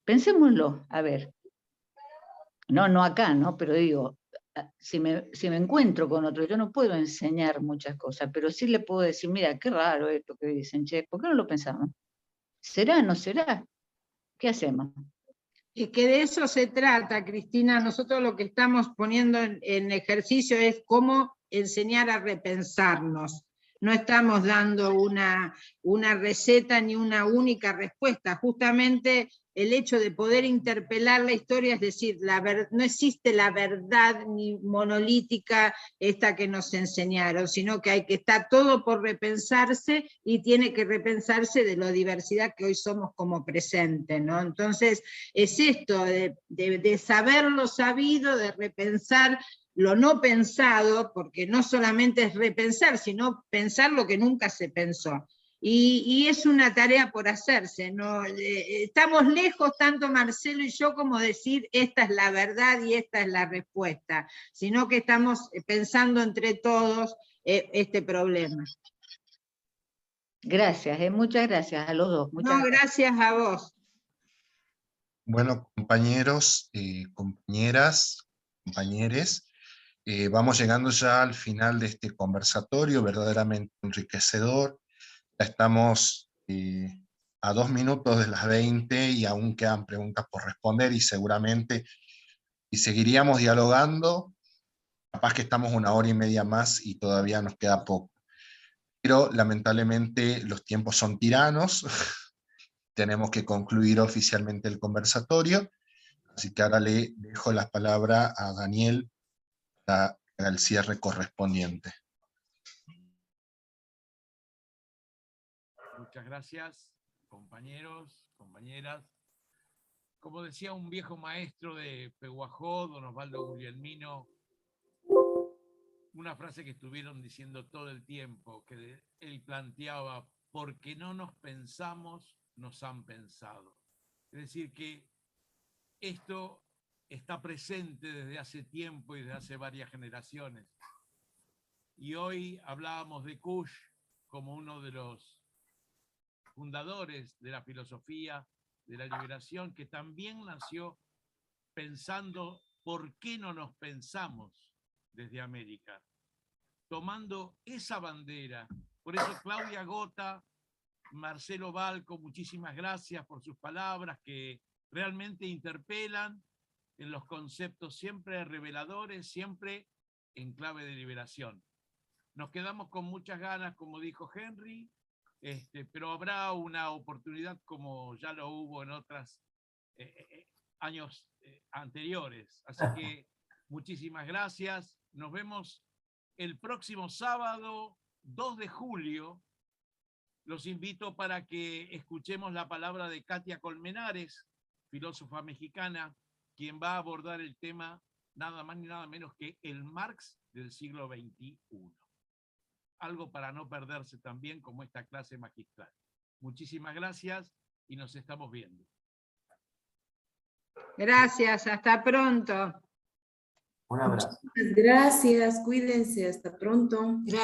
Pensémoslo, a ver. No acá, ¿no? Pero digo, si me encuentro con otro, yo no puedo enseñar muchas cosas, pero sí le puedo decir, mira, qué raro esto que dicen, che, ¿por qué no lo pensamos? ¿Será, no será? ¿Qué hacemos? Es que de eso se trata, Cristina. Nosotros lo que estamos poniendo en ejercicio es cómo enseñar a repensarnos. No estamos dando una receta ni una única respuesta. Justamente el hecho de poder interpelar la historia, es decir, no existe la verdad ni monolítica esta que nos enseñaron, sino que está todo por repensarse y tiene que repensarse de la diversidad que hoy somos como presente, ¿no? Entonces, es esto de saber lo sabido, de repensar lo no pensado, porque no solamente es repensar, sino pensar lo que nunca se pensó. Y es una tarea por hacerse, ¿no? Estamos lejos, tanto Marcelo y yo, como decir esta es la verdad y esta es la respuesta, sino que estamos pensando entre todos este problema. Gracias, muchas gracias a los dos. No, gracias a vos. Bueno, compañeros, compañeras, compañeres, vamos llegando ya al final de este conversatorio verdaderamente enriquecedor. Ya estamos a 2 minutos de las 20 y aún quedan preguntas por responder y seguramente y seguiríamos dialogando, capaz que estamos 1 hora y media más y todavía nos queda poco. Pero lamentablemente los tiempos son tiranos, tenemos que concluir oficialmente el conversatorio, así que ahora le dejo la palabra a Daniel para el cierre correspondiente. Muchas gracias, compañeros, compañeras. Como decía un viejo maestro de Pehuajó, don Osvaldo Guglielmino, una frase que estuvieron diciendo todo el tiempo, que él planteaba, porque no nos pensamos, nos han pensado. Es decir, que esto está presente desde hace tiempo y desde hace varias generaciones. Y hoy hablábamos de Kush como uno de los fundadores de la filosofía de la liberación, que también nació pensando por qué no nos pensamos desde América, tomando esa bandera. Por eso Claudia Gota, Marcelo Balco, muchísimas gracias por sus palabras que realmente interpelan en los conceptos siempre reveladores, siempre en clave de liberación. Nos quedamos con muchas ganas, como dijo Henry, pero habrá una oportunidad como ya lo hubo en otros años anteriores. Así que muchísimas gracias. Nos vemos el próximo sábado 2 de julio. Los invito para que escuchemos la palabra de Katia Colmenares, filósofa mexicana, quien va a abordar el tema nada más ni nada menos que el Marx del siglo XXI. Algo para no perderse también como esta clase magistral. Muchísimas gracias y nos estamos viendo. Gracias, hasta pronto. Un abrazo. Gracias, cuídense, hasta pronto. Gracias.